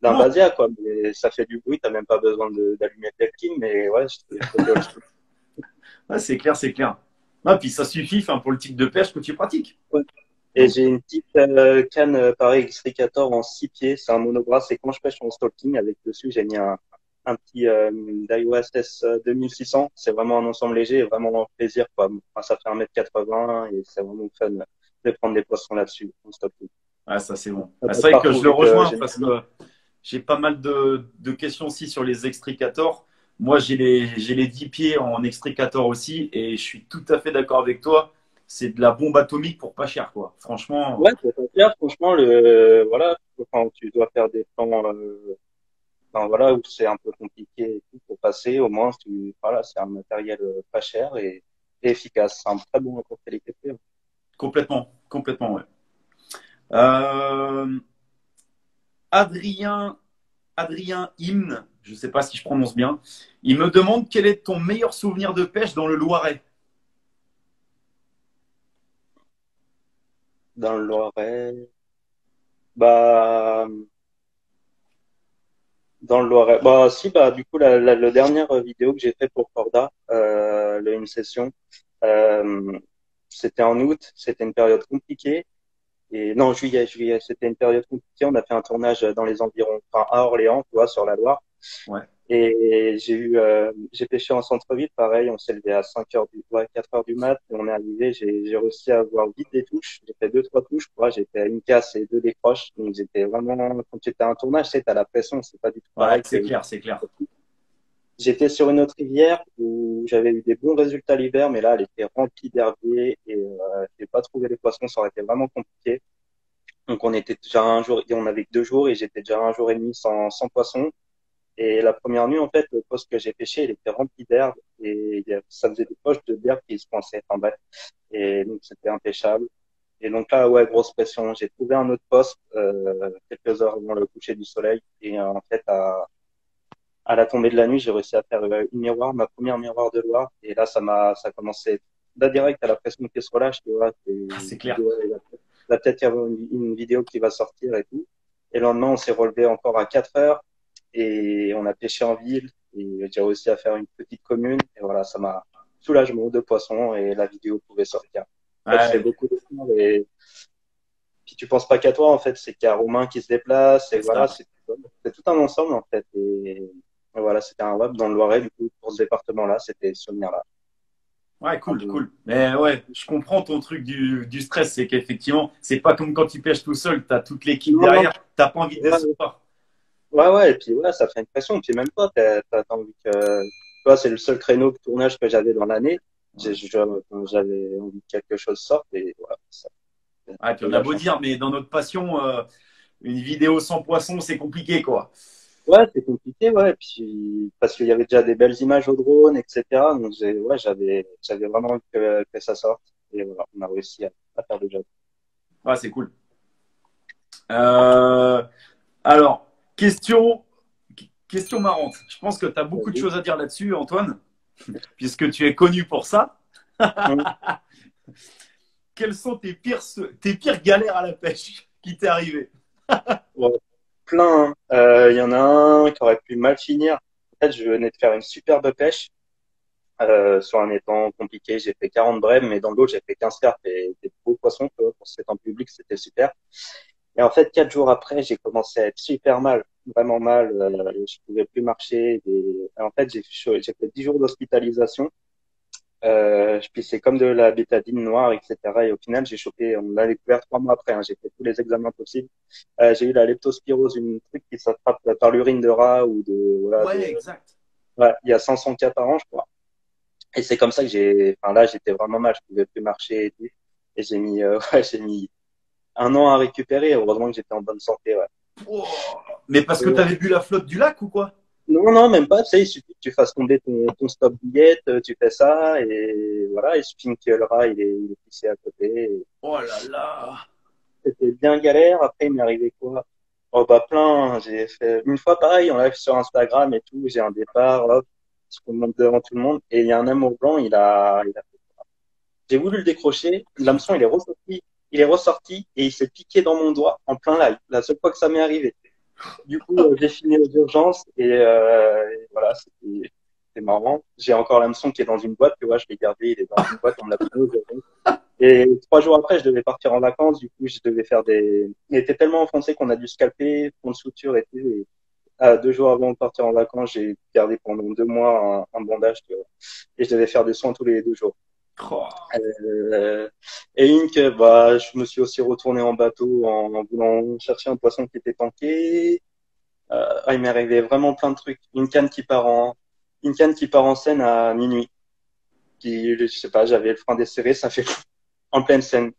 Non, Basia, quoi. Mais ça fait du bruit. T'as même pas besoin d'allumer le Belkin. Mais ouais, c'est le côté old school. ouais, c'est clair, c'est clair. Ah, puis ça suffit, enfin, pour le type de pêche que tu pratiques. Ouais. Et Donc, j'ai une petite canne, pareil, Extricator en 6 pieds. C'est un monobras. C'est quand je pêche en stalking. Avec dessus, j'ai mis un petit Daiwa SS 2600. C'est vraiment un ensemble léger et vraiment un plaisir, quoi. Enfin, ça fait 1,80 m et c'est vraiment fun de prendre des poissons là-dessus en stalking. ah, ça, c'est bon. Ça Ah, passe c'est vrai que je partout le vu que rejoins j'ai parce que j'ai pas mal de questions aussi sur les extricators. Moi, j'ai les 10 pieds en extricator aussi et je suis tout à fait d'accord avec toi. C'est de la bombe atomique pour pas cher, quoi. Franchement, ouais, c'est pas clair. Franchement, voilà, quand tu dois faire des plans, enfin, voilà, où c'est un peu compliqué et tout pour passer, au moins, voilà, c'est un matériel pas cher et efficace. C'est un très bon rapport qualité-prix. complètement, complètement, ouais. Euh, Adrien, Adrien Hymne, je ne sais pas si je prononce bien, il me demande quel est ton meilleur souvenir de pêche dans le Loiret. Dans le Loiret, bah, dans le Loiret, bah, si, bah, du coup, la dernière vidéo que j'ai fait pour Corda, une session, euh, c'était en août, c'était une période compliquée. Et non, juillet, c'était une période compliquée. On a fait un tournage dans les environs, enfin, à Orléans, tu vois, sur la Loire. Ouais, Et j'ai pêché en centre-ville, pareil, on s'est levé à 4 heures du mat, et on est arrivé, j'ai réussi à avoir vite des touches, j'ai fait deux, trois touches, quoi, j'ai fait une casse et deux décroches, donc j'étais vraiment, quand tu étais à un tournage, tu sais, t'as la pression, c'est pas du tout ouais, pareil c'est que, clair, c'est clair. j'étais sur une autre rivière où j'avais eu des bons résultats l'hiver, mais là, elle était remplie d'herbiers et, j'ai pas trouvé les poissons, ça aurait été vraiment compliqué. Donc on était déjà un jour, et on avait que 2 jours et j'étais déjà un jour et demi sans poisson. Et la première nuit, en fait, le poste que j'ai pêché, il était rempli d'herbe et ça faisait des poches d'herbe qui se coinçaient. Enfin bref, et donc c'était impêchable. Et donc là, ouais, grosse pression. J'ai trouvé un autre poste quelques heures avant le coucher du soleil. Et en fait, à la tombée de la nuit, j'ai réussi à faire une miroir, ma première miroir de Loire. Et là, ça a commencé là direct à la pression qui se relâche. Tu vois, C'est tu dis, clair. ouais, il va peut-être y avoir une vidéo qui va sortir et tout. Et le lendemain, on s'est relevé encore à 4 heures et on a pêché en ville et j'ai réussi à faire une petite commune et voilà, ça m'a soulagement de poisson et la vidéo pouvait sortir. En fait, c'est Ouais, beaucoup d'efforts et puis tu penses pas qu'à toi en fait, c'est qu'il y a Romain qui se déplace et c'est ça. voilà, c'est tout un ensemble en fait et voilà, c'était un web dans le Loiret du coup pour ce département-là, c'était ce souvenir-là. Ouais, Un cool, peu- cool. Mais ouais, je comprends ton truc du stress. C'est qu'effectivement, c'est pas comme quand tu pêches tout seul, tu as toute l'équipe Non, non, derrière, t'as pas envie de ouais, décevoir. ouais, et puis ouais, ça fait une pression. Puis même toi, t'as envie que, tu vois, c'est le seul créneau de tournage que j'avais dans l'année. Ouais. J'avais envie que quelque chose sorte et voilà, ça, Ouais, puis c'est on a la beau chance. dire, mais dans notre passion, une vidéo sans poisson, c'est compliqué, quoi. Ouais, c'est compliqué, ouais. Et puis, parce qu'il y avait déjà des belles images au drone, etc. Donc, ouais, j'avais vraiment envie que ça sorte. Et voilà, on a réussi à faire le job. Ouais, c'est cool. Euh, alors, question, question marrante. Je pense que tu as beaucoup de Vas-y. choses à dire là-dessus, Antoine, puisque tu es connu pour ça. Hum. Quelles sont tes pires galères à la pêche qui t'est arrivé? Ouais, plein, hein. Il y en a un qui aurait pu mal finir. En fait, je venais de faire une superbe pêche sur un étang compliqué. J'ai fait 40 brèves, mais dans l'eau, j'ai fait 15 carpes et des beaux poissons. Tu vois, pour cet étang public, c'était super. Et en fait, 4 jours après, j'ai commencé à être super mal, vraiment mal. Je pouvais plus marcher. Et en fait, j'ai fait 10 jours d'hospitalisation. Je pissais comme de la bétadine noire, etc. Et au final, j'ai chopé, on l'a découvert 3 mois après, hein, j'ai fait tous les examens possibles. J'ai eu la leptospirose, une truc qui s'attrape par l'urine de rat ou voilà, Ouais, exact. ouais, il y a 500 cas par an, je crois. Et c'est comme ça que enfin là, j'étais vraiment mal, je pouvais plus marcher et tout. Et ouais, j'ai mis 1 an à récupérer. Heureusement que j'étais en bonne santé, ouais. Oh. Mais parce que tu Et, avais bu la flotte du lac ou quoi? non, non, même pas. Tu sais, il suffit que tu fasses tomber ton stop billette, tu fais ça, et voilà, il suffit que le rat, il est pissé à côté. Oh là là. C'était bien galère. Après, il m'est arrivé quoi? Oh, bah, plein. J'ai fait une fois pareil, on live sur Instagram et tout. J'ai un départ, hop, je monte devant tout le monde. Et il y a un amour blanc, j'ai voulu le décrocher. L'hameçon, il est ressorti et il s'est piqué dans mon doigt en plein live. La seule fois que ça m'est arrivé. Du coup, j'ai fini aux urgences et voilà, c'était marrant. J'ai encore l'hameçon qui est dans une boîte, tu vois, je l'ai gardé, il est dans une boîte, on l'a pris aux urgences. Et 3 jours après, je devais partir en vacances. Du coup, je devais faire il était tellement enfoncé qu'on a dû scalper, prendre suture et tout. Et 2 jours avant de partir en vacances, j'ai gardé pendant 2 mois un bandage, tu vois. Et je devais faire des soins tous les 2 jours. Oh. Euh, et bah, je me suis aussi retourné en bateau en voulant chercher un poisson qui était tanké. Il m'est arrivé vraiment plein de trucs. Une canne qui part en scène à minuit. Je sais pas, j'avais le frein desserré, ça fait en pleine scène.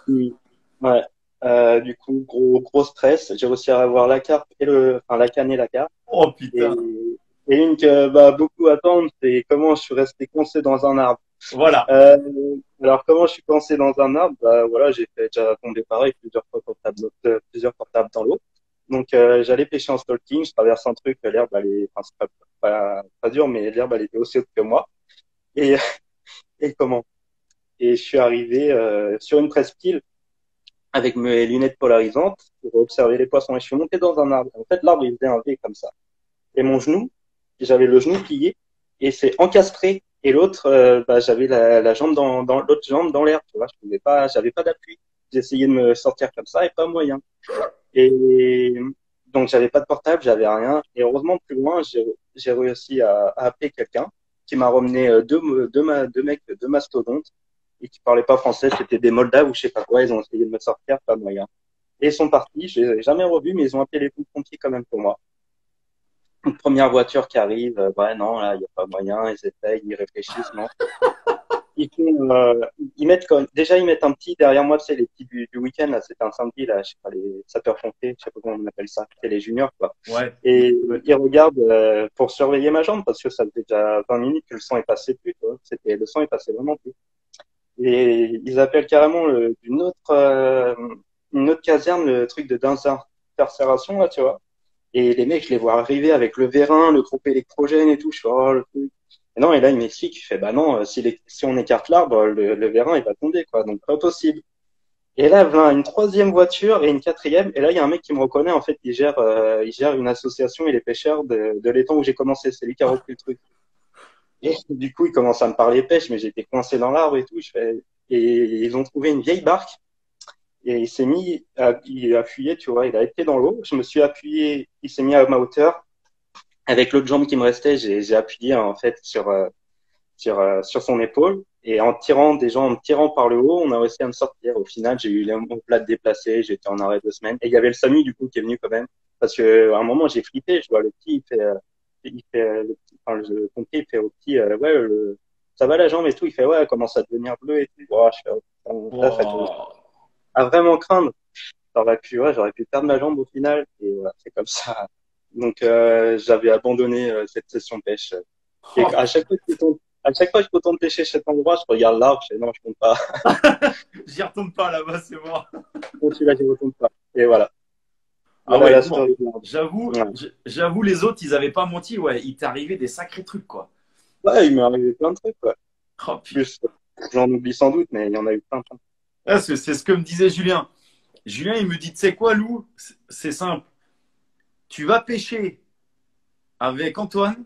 Oui. Ouais. Du coup, gros stress. J'ai réussi à avoir la carpe enfin, la canne et la carpe. Oh Et, putain. et une que, bah, beaucoup attendent, c'est comment je suis resté coincé dans un arbre. Voilà. Euh, alors, comment je suis coincé dans un arbre? Bah, voilà, j'ai fait déjà tomber pareil plusieurs portables dans l'eau. Donc, j'allais pêcher en stalking, je traverse un truc, l'herbe, enfin, c'est pas dur, mais l'herbe, elle était aussi haute que moi. Et, et comment? Et je suis arrivé, sur une presqu'île avec mes lunettes polarisantes pour observer les poissons. Et je suis monté dans un arbre. En fait, l'arbre, il faisait un V comme ça. Et mon genou, j'avais le genou plié et c'est encastré. Et l'autre, bah, j'avais la jambe dans l'autre jambe dans l'air. Tu vois, j'avais pas d'appui. J'essayais de me sortir comme ça et pas moyen. Et donc, j'avais pas de portable, j'avais rien. Et heureusement, plus loin, j'ai réussi à appeler quelqu'un qui m'a ramené deux mecs, deux mastodontes et qui parlaient pas français. C'était des Moldaves ou je sais pas quoi. Ils ont essayé de me sortir, pas moyen. Et ils sont partis. Je les ai jamais revus, mais ils ont appelé les pompiers quand même pour moi. Une première voiture qui arrive, ouais, non, là, il n'y a pas moyen, ils essayent, ils réfléchissent, non. Ils mettent déjà, ils mettent un petit derrière moi, c'est les petits du week-end, là, c'était un samedi, là, je sais pas, les sapeurs-pompiers, je sais pas comment on appelle ça, c'est les juniors, quoi. Ouais. Et ils regardent, pour surveiller ma jambe, parce que ça faisait déjà 20 minutes que le sang est passé plus, quoi. Le sang est passé vraiment plus. Et ils appellent carrément une autre caserne, le truc de d'incarcération, là, tu vois. Et les mecs, je les vois arriver avec le vérin, le groupe électrogène et tout. Je fais, oh, le truc. Et non, et là, il m'explique, il fait, bah non, si on écarte l'arbre, le vérin, il va tomber, quoi. Donc, pas possible. Et là, voilà, une troisième voiture et une quatrième. Et là, il y a un mec qui me reconnaît. En fait, il gère une association et les pêcheurs de l'étang où j'ai commencé. C'est lui qui a repris le truc. Et du coup, il commence à me parler pêche, mais j'étais coincé dans l'arbre et tout. Et ils ont trouvé une vieille barque et il a appuyé, tu vois, il a été dans l'eau. Je me suis appuyé, il s'est mis à ma hauteur. Avec l'autre jambe qui me restait, j'ai appuyé en fait sur son épaule. Et en me tirant par le haut, on a réussi à me sortir. Au final, j'ai eu mon plat déplacé, j'étais en arrêt 2 semaines. Et il y avait le SAMU du coup qui est venu quand même. Parce que à un moment, j'ai flippé, je vois le petit, le petit, enfin, le pompier, il fait au petit, ouais, ça va la jambe et tout. Il fait, ouais, elle commence à devenir bleue et tout. Oh, je fais, oh, ça commence Oh. à vraiment craindre. J'aurais pu perdre ma jambe au final. Et voilà, c'est comme ça. Donc, j'avais abandonné cette session pêche. Et Oh. à chaque fois que je retourne pêcher cet endroit, je regarde l'arbre, je fais non, je compte pas. J'y retourne pas là-bas, c'est moi. Bon, celui-là, je retourne pas. Et voilà. Ah Voilà ouais, la bon, story. j'avoue, Ouais, j'avoue, les autres, ils avaient pas menti, ouais, il t'est arrivé des sacrés trucs, quoi. ouais, il m'est arrivé plein de trucs, quoi. Oh En putain. plus, j'en oublie sans doute, mais il y en a eu plein, plein. Ah, c'est ce que me disait Julien. Julien, il me dit, tu sais quoi, Lou? C'est simple. Tu vas pêcher avec Antoine,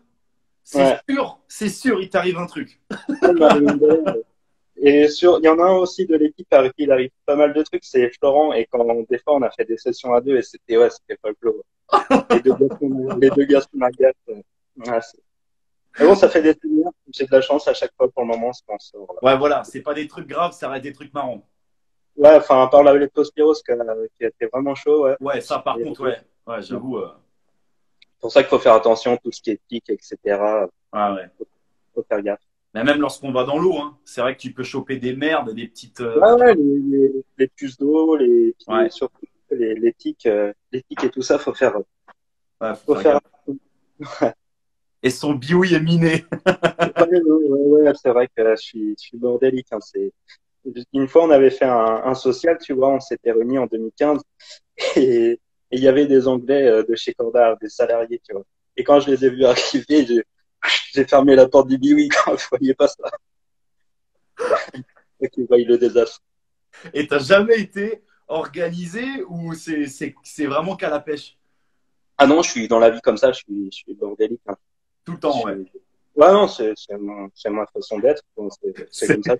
Ouais, c'est sûr, il t'arrive un truc. ça m'est arrivé une galère. Et il y en a un aussi de l'équipe avec qui il arrive pas mal de trucs, c'est Florent. Et quand des fois on a fait des sessions à deux, et c'était folklore. Les deux gars sont m'agacent. Ouais, mais bon, ça fait des souvenirs. J'ai de la chance à chaque fois pour le moment, je pense. Voilà. Ouais, voilà, c'est pas des trucs graves, ça reste des trucs marrants. Ouais, enfin, à part la leptospiros qui a été vraiment chaud, ouais. Ouais, ça, par Et contre, c'est ouais, j'avoue. pour ça qu'il faut faire attention, tout ce qui est tic, etc. Ouais, ouais. Faut faire gaffe. Mais même lorsqu'on va dans l'eau, hein, c'est vrai que tu peux choper des merdes, des petites. Ouais, ouais, les puces d'eau, Ouais, surtout les tics et tout ça, ouais, faut faut faire faire. gaffe. Et son bioui est miné. Ouais, ouais, ouais, c'est vrai que je suis bordélique. Hein, une fois, on avait fait un social, tu vois, on s'était réunis en 2015 et il y avait des Anglais de chez Corda, des salariés, tu vois. Et quand je les ai vus arriver, j'ai fermé la porte du biwi quand je voyais pas ça. Et qu'ils voient le désastre. Et t'as jamais été organisé ou c'est vraiment qu'à la pêche? Ah non, je suis dans la vie comme ça, je suis bordélique. Hein. Tout le Je temps, ouais. suis... Ouais, non, c'est ma façon d'être. Donc c'est C'est comme ça.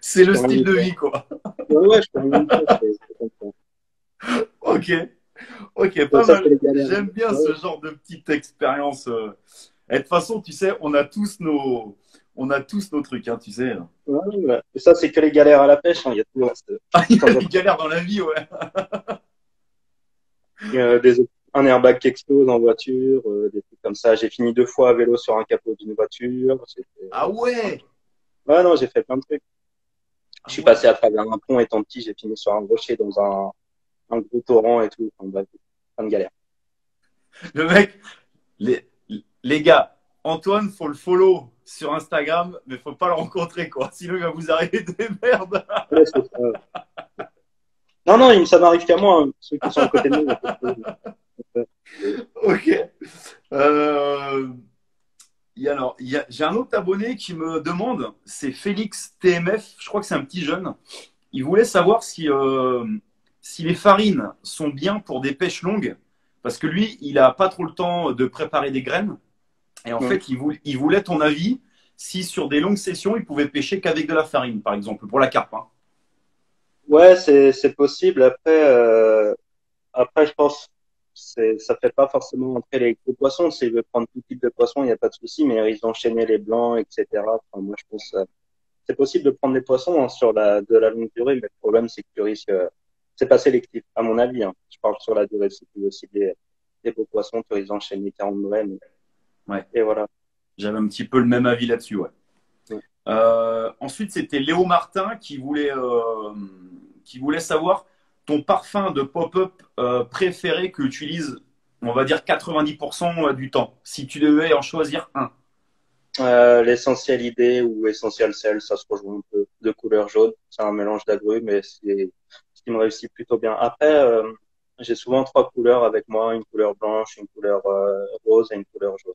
c'est le Je peux rien style y de faire. vie, quoi. Ouais, ouais, je peux rien y faire. C'est comme ça. Ok, ok, Donc, pas ça fait mal. les galères. J'aime bien Ouais, ce genre de petite expérience. Et de toute façon, tu sais, on a tous nos trucs, hein, tu sais. ouais, ouais. Et ça, c'est que les galères à la pêche. Hein. Il y a tout le reste. De Ah, il y a temps en des galères dans la vie, ouais. des, un airbag qui explose en voiture, des trucs comme ça. J'ai fini 2 fois à vélo sur un capot d'une voiture. Ah ouais, Ouais, non, j'ai fait plein de trucs. Je ah suis ouais. passé à travers un pont étant petit, j'ai fini sur un rocher dans un gros torrent et tout. Enfin, bref, plein de galères. Le mec, les, les gars, Antoine, faut le follow sur Instagram, mais faut pas le rencontrer, quoi. Sinon, il va vous arriver des merdes. Ouais, c'est ça. Non, non, ça m'arrive qu'à moi, hein. Ceux qui sont à côté de moi. Ok. Euh, alors, j'ai un autre abonné qui me demande, c'est Félix TMF, je crois que c'est un petit jeune. Il voulait savoir si les farines sont bien pour des pêches longues, parce que lui, il a pas trop le temps de préparer des graines. Et en Mm. fait, il voulait ton avis si sur des longues sessions, il pouvait pêcher qu'avec de la farine, par exemple, pour la carpe. Hein. Ouais, c'est possible. Après, je pense, ça fait pas forcément entrer les gros poissons. S'il veut prendre tout type de poisson, il n'y a pas de souci, mais il risque d'enchaîner les blancs, etc. Enfin, moi, je pense, c'est possible de prendre des poissons hein, de la longue durée, mais le problème, c'est que tu risques, c'est pas sélectif, à mon avis. Hein. Je parle sur la durée. Si tu veux cibler des beaux poissons, tu risques d'enchaîner 40 brèmes. Ouais, Et voilà. j'avais un petit peu le même avis là-dessus. Ouais. Ouais. Ensuite, c'était Léo Martin qui voulait savoir ton parfum de pop-up préféré que tu utilises, on va dire 90% du temps, si tu devais en choisir un. L'essentiel idée ou essentiel sel, ça se rejoint un peu. De couleur jaune, c'est un mélange d'agrumes, mais c'est ce qui me réussit plutôt bien. Après, j'ai souvent 3 couleurs avec moi, une couleur blanche, une couleur rose et une couleur jaune,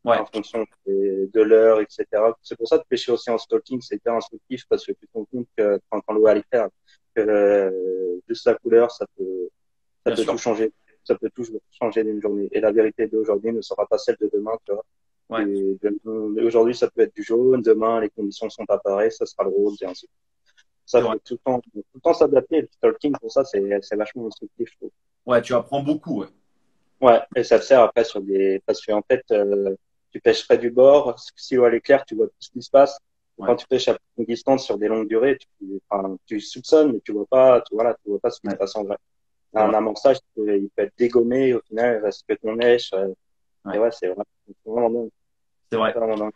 Ouais, en fonction de l'heure, etc. C'est pour ça que pêcher aussi en stalking, c'est hyper instructif parce que tu te rends compte que quand l'eau est claire, que juste la couleur, ça bien peut tout sûr. changer. Ça peut tout changer d'une journée. Et la vérité d'aujourd'hui ne sera pas celle de demain, tu vois. Ouais, Et aujourd'hui, ça peut être du jaune. Demain, les conditions sont pas pareilles. Ça sera le rose et ainsi de suite. c'est Ça vrai. faut tout le temps s'adapter. Le stalking, pour ça, c'est vachement instructif, je trouve. Ouais, tu apprends beaucoup. Ouais. Ouais. Et ça te sert après parce que, en fait, tu pêches près du bord. Si l'eau elle est claire, tu vois tout ce qui se passe. Et Ouais, quand tu pêches à une distance sur des longues durées, enfin, tu soupçonnes, mais tu vois pas ce qui se ouais, passe en vrai. c'est Un vrai. amorçage, il peut être dégommé. Au final, il reste que ton lèche. Et Ouais, ouais, c'est vraiment dingue. c'est vrai. C'est vraiment dingue.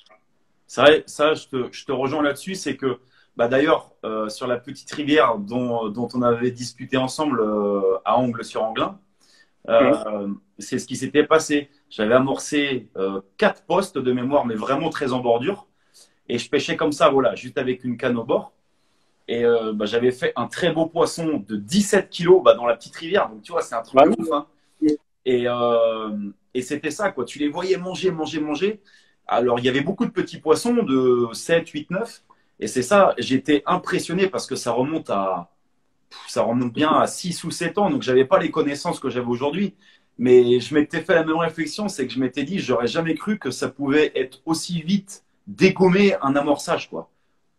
C'est vrai, ça, je te rejoins là-dessus. C'est que, bah, d'ailleurs, sur la petite rivière dont on avait discuté ensemble à Angle-sur-Anglin, Hum. c'est ce qui s'était passé. J'avais amorcé 4 postes de mémoire, mais vraiment très en bordure. Et je pêchais comme ça, voilà, juste avec une canne au bord. Et bah, j'avais fait un très beau poisson de 17 kilos bah, dans la petite rivière. Donc, tu vois, c'est un truc Ouais, de ouf. Hein. Et c'était ça, quoi. Tu les voyais manger, manger, manger. Alors, il y avait beaucoup de petits poissons de 7, 8, 9. Et c'est ça, j'étais impressionné parce que ça remonte bien à 6 ou 7 ans. Donc, j'avais pas les connaissances que j'avais aujourd'hui. Mais je m'étais fait la même réflexion, c'est que je m'étais dit, j'aurais jamais cru que ça pouvait être aussi vite dégommer un amorçage, quoi.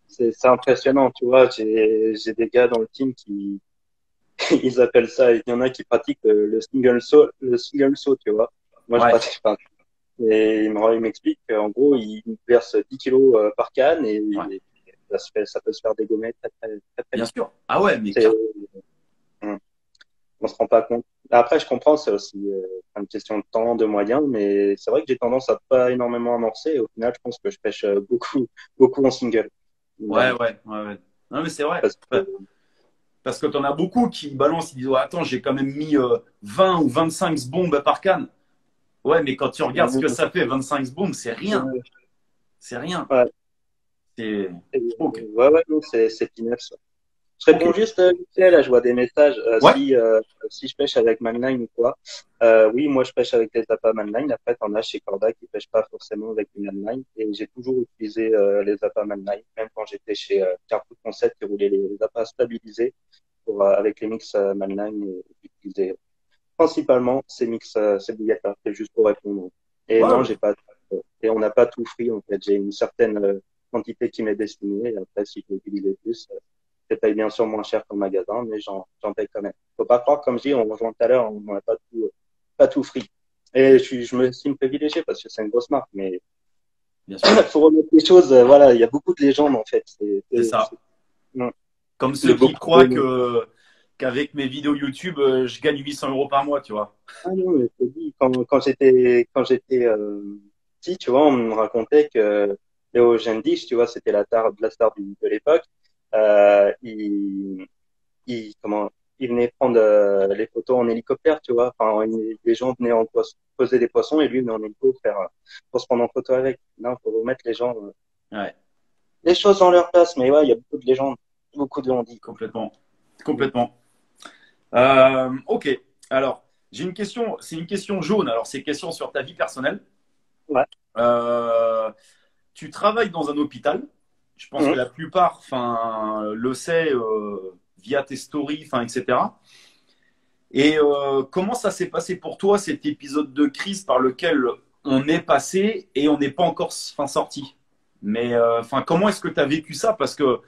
c'est impressionnant, tu vois. J'ai des gars dans le team qui, ils appellent ça, il y en a qui pratiquent le single saut, tu vois. Moi, je Ouais, pratique pas. Et il m'explique qu'en gros, il verse 10 kilos par canne et ouais, ça peut se faire dégommer très, très, très, très bien vite. sûr. Ah ouais, mais C'est, on se rend pas compte. Après, je comprends, c'est aussi une question de temps, de moyens, mais c'est vrai que j'ai tendance à pas énormément amorcer et au final, je pense que je pêche beaucoup, beaucoup en single. ouais, Évidemment. ouais, ouais, ouais. Non, mais c'est vrai. Parce que, Parce que t'en as beaucoup qui balancent, ils disent, oh, attends, j'ai quand même mis 20 ou 25 bombes par canne. Ouais, mais quand tu regardes ce que ça fait, 25 bombes, c'est rien. C'est rien. ouais, C'est. Ok. ouais, ouais, non, c'est peanuts. Je Ok. réponds juste vite fait, là, je vois des messages. Ouais. Si je pêche avec Manline ou quoi. Oui, moi, je pêche avec les appâts Manline. Après, t'en as chez Corda qui pêchent pas forcément avec une Manline. Et j'ai toujours utilisé les appâts Manline, même quand j'étais chez Carrefour Concept qui roulait les appâts stabilisés avec les mix Manline et j'utilisais principalement ces mix, ces bouillettes-là. C'est juste pour répondre. Et Ouais, non, ouais. j'ai pas, et on n'a pas tout free, en fait. J'ai une certaine quantité qui m'est destinée. Et après, si je veux utiliser plus, je paye bien sûr moins cher qu'en magasin, mais j'en paye quand même. Faut pas croire, comme je dis, on rejoint tout à l'heure, on n'a pas tout free. Et je me estime privilégié parce que c'est une grosse marque, mais Bien sûr. faut remettre les choses, voilà, il y a beaucoup de légendes, en fait. C'est ça. Non, Comme ceux il y a qui beaucoup croient de, qu'avec mes vidéos YouTube, je gagne 800 euros par mois, tu vois. ah non, mais je te dis, quand j'étais petit, tu vois, on me racontait que Léo Gendich, tu vois, c'était la star de l'époque. Comment, il venait prendre les photos en hélicoptère, tu vois. Enfin, les gens venaient poser des poissons et lui venait en hélico pour se prendre en photo avec. Non, faut remettre Ouais, les choses dans leur place. Mais ouais, il y a beaucoup de légendes, beaucoup de on-dit. complètement. Complètement. Ok. Alors, j'ai une question. C'est une question jaune. Alors, c'est une question sur ta vie personnelle. Ouais. Euh, Tu travailles dans un hôpital. Je pense que Mhm. la plupart, enfin, le sait via tes stories, enfin, etc. Et comment ça s'est passé pour toi cet épisode de crise par lequel on est passé et on n'est pas encore fin sorti? Mais enfin, comment est-ce que tu as vécu ça? Parce que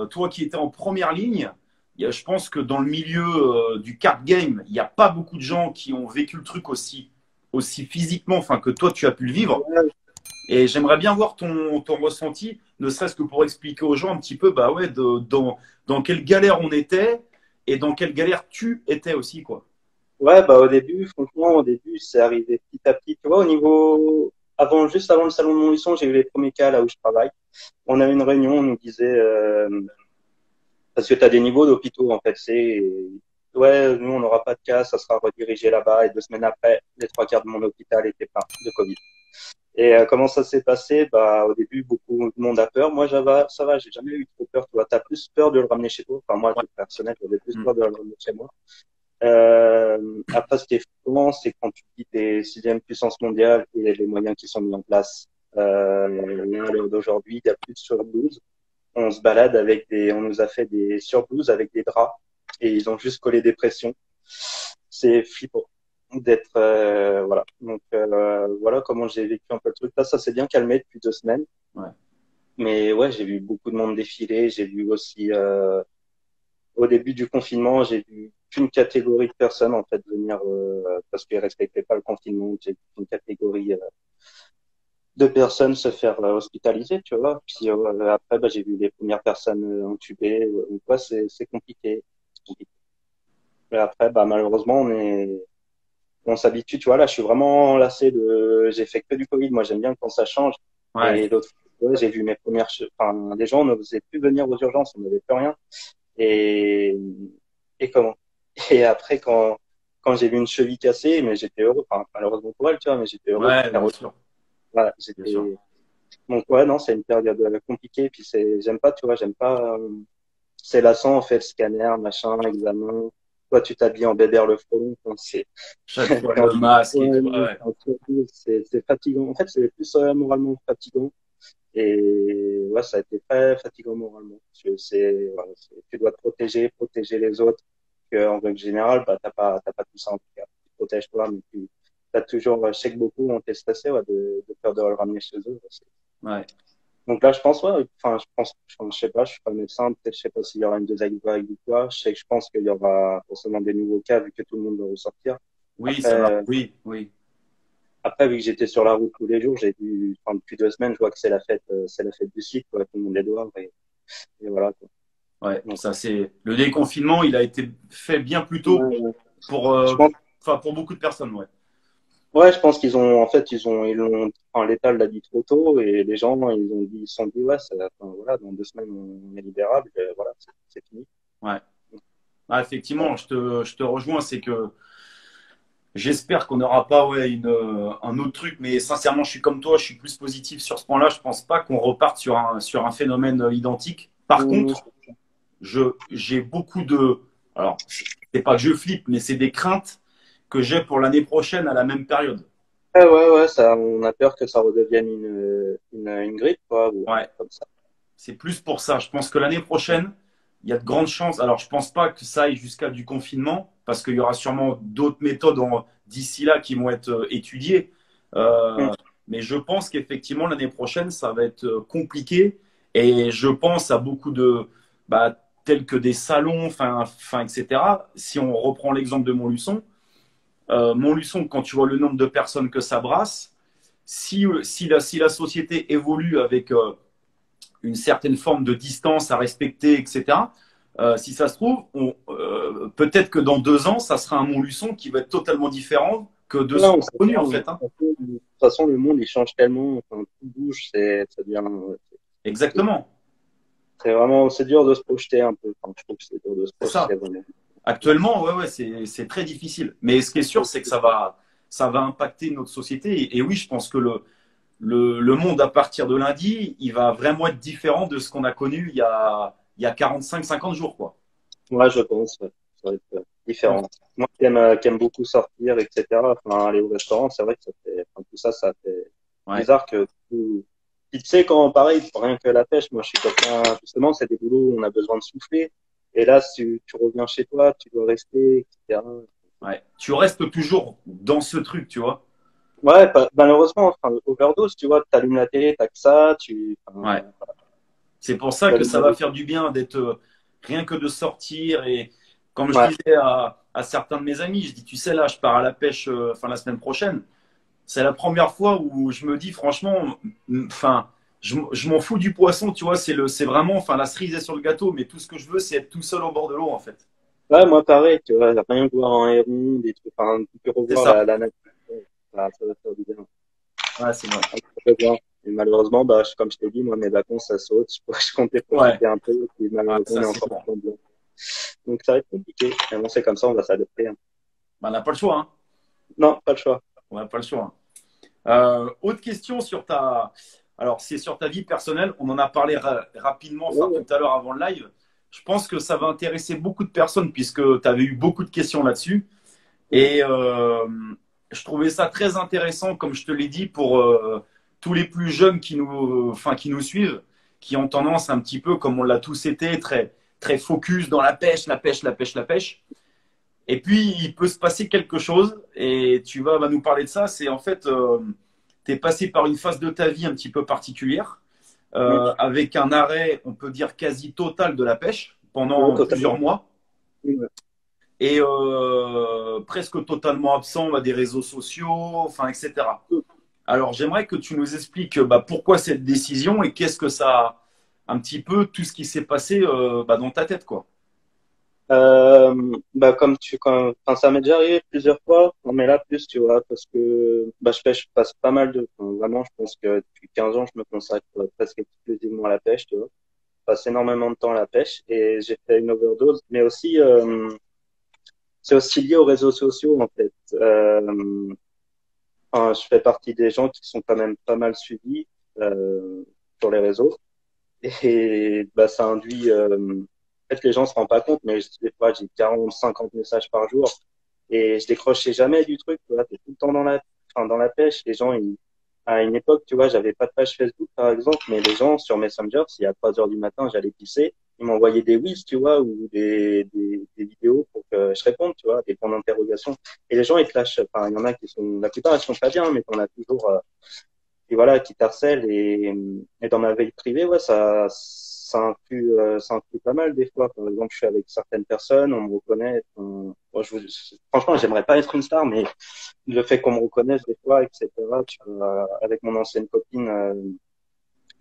toi qui étais en première ligne, je pense que dans le milieu du card game, il n'y a pas beaucoup de gens qui ont vécu le truc aussi physiquement, enfin que toi tu as pu le vivre. Ouais, Et j'aimerais bien voir ton ressenti, ne serait-ce que pour expliquer aux gens un petit peu, bah ouais, dans quelle galère on était et dans quelle galère tu étais aussi, quoi. ouais, bah au début, franchement, au début, c'est arrivé petit à petit. Tu vois, juste avant le salon de Montluçon, j'ai eu les premiers cas là où je travaille. On a eu une réunion, on nous disait, parce que tu as des niveaux d'hôpitaux, en fait, ouais, nous, on n'aura pas de cas, ça sera redirigé là-bas. Et 2 semaines après, les trois quarts de mon hôpital étaient pleins de Covid. Et comment ça s'est passé? Bah, au début, beaucoup de monde a peur. Moi, ça va, j'ai jamais eu trop peur. Tu vois, t'as plus peur de le ramener chez toi. Enfin, moi, à Ouais. titre personnel, j'avais plus Mm. peur de le ramener chez moi. Après, ce qui est flippant, c'est quand tu dis t'es sixième puissance mondiale et les moyens qui sont mis en place. Là, à l'heure d'aujourd'hui, il y a plus de surblouses. On se balade on nous a fait des surblouses avec des draps et ils ont juste collé des pressions. C'est flippant voilà. Donc voilà comment j'ai vécu un peu le truc. Là, ça s'est bien calmé depuis 2 semaines. Ouais. Mais ouais, j'ai vu beaucoup de monde défiler. J'ai vu aussi au début du confinement, j'ai vu qu'une catégorie de personnes en fait venir parce qu'ils respectaient pas le confinement. J'ai vu une catégorie de personnes se faire hospitaliser, tu vois. Puis après, bah, j'ai vu les premières personnes intubées. Donc ouais, c'est compliqué. Mais après, bah malheureusement, on s'habitue, tu vois. Là, je suis vraiment lassé j'ai fait que du Covid. Moi, j'aime bien quand ça change. Ouais. Et l'autre fois, j'ai vu enfin, les gens n'osaient plus venir aux urgences. On n'avait plus rien. Et, et comment? Et après, quand j'ai vu une cheville cassée, mais j'étais heureux. Enfin, malheureusement pour elle, tu vois, mais j'étais heureux de Ouais, faire bien autre. sûr. Voilà, Bien sûr. donc ouais, non, c'est une période compliquée. Puis j'aime pas, tu vois, j'aime pas. c'est lassant, on fait le scanner, machin, examen. Toi, tu t'habilles en bébert le frelon. Enfin, c'est, Chaque fois le masque et ouais, tout. non, Ouais. enfin, surtout, c'est fatigant. En fait, c'est plus moralement fatigant. Et ouais, ça a été très fatigant moralement. Parce que voilà, tu dois te protéger, protéger les autres. Que, en règle générale, bah, t'as pas tout ça en tout cas. Tu te protèges toi, mais tu as toujours, je sais que beaucoup ont été stressés, ouais, de peur de le ramener chez eux. Ouais. Donc là, je pense, ouais, enfin, je sais pas, je suis pas médecin, peut-être, je sais pas s'il y aura une deuxième vague ou quoi. Je sais que je pense qu'il y aura forcément des nouveaux cas vu que tout le monde va ressortir. Oui, ça va. Après, Oui, oui. après, vu que j'étais sur la route tous les jours, enfin, depuis 2 semaines, je vois que c'est la fête du site, quoi. Tout le monde les doit, et voilà, quoi. Ouais. Donc, Ça, c'est le déconfinement, il a été fait bien plus tôt ouais, ouais. pour, Je pense, enfin, pour beaucoup de personnes. Ouais. ouais, je pense qu'ils ont, en fait, enfin, l'État l'a dit trop tôt et les gens, ils se sont dit, ouais, enfin, voilà, dans 2 semaines, on est libérable, et voilà, c'est fini. Ouais. Ah, effectivement, je te rejoins. C'est que j'espère qu'on n'aura pas ouais, un autre truc, mais sincèrement, je suis comme toi, je suis plus positif sur ce point-là. Je pense pas qu'on reparte sur un phénomène identique. Par Hum, contre, j'ai beaucoup de. Alors, c'est pas que je flippe, mais c'est des craintes que j'ai pour l'année prochaine à la même période. ouais, ouais, ouais, ça, on a peur que ça redevienne une grippe, quoi, ou un Ouais, truc comme ça. c'est plus pour ça. Je pense que l'année prochaine, il y a de grandes chances. Alors, je pense pas que ça aille jusqu'à du confinement, parce qu'il y aura sûrement d'autres méthodes d'ici là qui vont être étudiées. Hum. Euh, mais je pense qu'effectivement, l'année prochaine, ça va être compliqué. Et je pense à beaucoup de, bah, tels que des salons, enfin, etc. Si on reprend l'exemple de Montluçon, Montluçon, quand tu vois le nombre de personnes que ça brasse, si la société évolue avec une certaine forme de distance à respecter, etc., si ça se trouve, peut-être que dans 2 ans, ça sera un Montluçon qui va être totalement différent que de ce Non, qu'on c'est a connu, ça, en hein. fait. Hein. De toute façon, le monde, il change tellement, enfin, tout bouge, ça devient, Exactement. c'est vraiment, c'est dur de se projeter un peu. Enfin, je trouve que c'est dur de se C'est projeter ça. vraiment. Actuellement, ouais, ouais, c'est très difficile. Mais ce qui est sûr, c'est que ça va impacter notre société. Et oui, je pense que le monde à partir de lundi, il va vraiment être différent de ce qu'on a connu il y a 45-50 jours, quoi. Moi, je pense, ouais, ça va être Donc, différent. Moi qui aime beaucoup sortir, etc., enfin, aller au restaurant, c'est vrai que enfin, tout ça, ça fait ouais, bizarre que puis tu sais, quand pareil, rien que la pêche, moi, je suis quelqu'un, justement, c'est des boulots où on a besoin de souffler. Et là, si tu reviens chez toi, tu dois rester, etc. ouais. Tu restes toujours dans ce truc, tu vois. Ouais, malheureusement, enfin, overdose, tu vois, t'allumes la télé, t'as que ça, Ouais. enfin, C'est pour ça que t'allumes ça va la- faire du bien d'être rien que de sortir. Et comme je ouais, disais à certains de mes amis, je dis, tu sais, là, je pars à la pêche fin la semaine prochaine. C'est la première fois où je me dis, franchement, enfin, je m'en fous du poisson, tu vois. C'est vraiment, enfin, la cerise est sur le gâteau, mais tout ce que je veux, c'est être tout seul au bord de l'eau, en fait. ouais, moi, pareil, tu vois, rien que voir un héron, des trucs, enfin, tu peux C'est revoir ça. la nature, ça va faire du bien. Ouais, c'est vrai. Ça fait bien. Et malheureusement, bah, comme je t'ai dit, moi, mes vacances, ça saute. Je comptais Ouais. profiter un peu, et puis Ah, malheureusement, on ça, est c'est encore bon. en blanc. Donc, ça va être compliqué. Mais bon, c'est comme ça, on va s'adapter, hein. Ben, on n'a pas le choix, hein. Non, pas le choix. On n'a pas le choix. Autre question sur ta. Alors, c'est sur ta vie personnelle. On en a parlé rapidement, Ouais, enfin, ouais. tout à l'heure avant le live. Je pense que ça va intéresser beaucoup de personnes puisque tu avais eu beaucoup de questions là-dessus. Mm. Et je trouvais ça très intéressant, comme je te l'ai dit, pour tous les plus jeunes qui nous suivent, qui ont tendance un petit peu, comme on l'a tous été, très, très focus dans la pêche, la pêche, la pêche, la pêche. Et puis, il peut se passer quelque chose, et tu vas nous parler de ça. C'est en fait, tu es passé par une phase de ta vie un petit peu particulière, Mm. avec un arrêt, on peut dire, quasi total de la pêche Ouais, pendant totalement. plusieurs mois, Mm. et presque totalement absent des réseaux sociaux, enfin, etc. Alors, j'aimerais que tu nous expliques bah, pourquoi cette décision et qu'est-ce que ça, un petit peu, tout ce qui s'est passé bah, dans ta tête, quoi. Bah, enfin, ça m'est déjà arrivé plusieurs fois, mais là plus, tu vois, parce que, bah, je passe pas mal enfin, vraiment, je pense que depuis 15 ans, je me consacre presque exclusivement à la pêche, tu vois. Je passe énormément de temps à la pêche et j'ai fait une overdose, mais aussi, c'est aussi lié aux réseaux sociaux, en fait. Enfin, je fais partie des gens qui sont quand même pas mal suivis, sur les réseaux et, bah, ça induit, fait, les gens se rendent pas compte, mais des fois, j'ai 40, 50 messages par jour et je décrochais jamais du truc, tu vois. T'es tout le temps dans la pêche. Les gens, à une époque, tu vois, j'avais pas de page Facebook, par exemple, mais les gens sur Messenger, si à 3 heures du matin, j'allais pisser, ils m'envoyaient des whiz, tu vois, ou des vidéos pour que je réponde, tu vois, des points d'interrogation. Et les gens, ils te lâchent. Enfin, il y en a qui sont, la plupart, ils sont pas bien, mais t'en as toujours, et voilà, qui t'harcèlent et dans ma vie privée, ouais, ça influe pas mal des fois. Par exemple, je suis avec certaines personnes, on me reconnaît. Moi, franchement, j'aimerais pas être une star, mais le fait qu'on me reconnaisse des fois, etc. Tu vois, avec mon ancienne copine,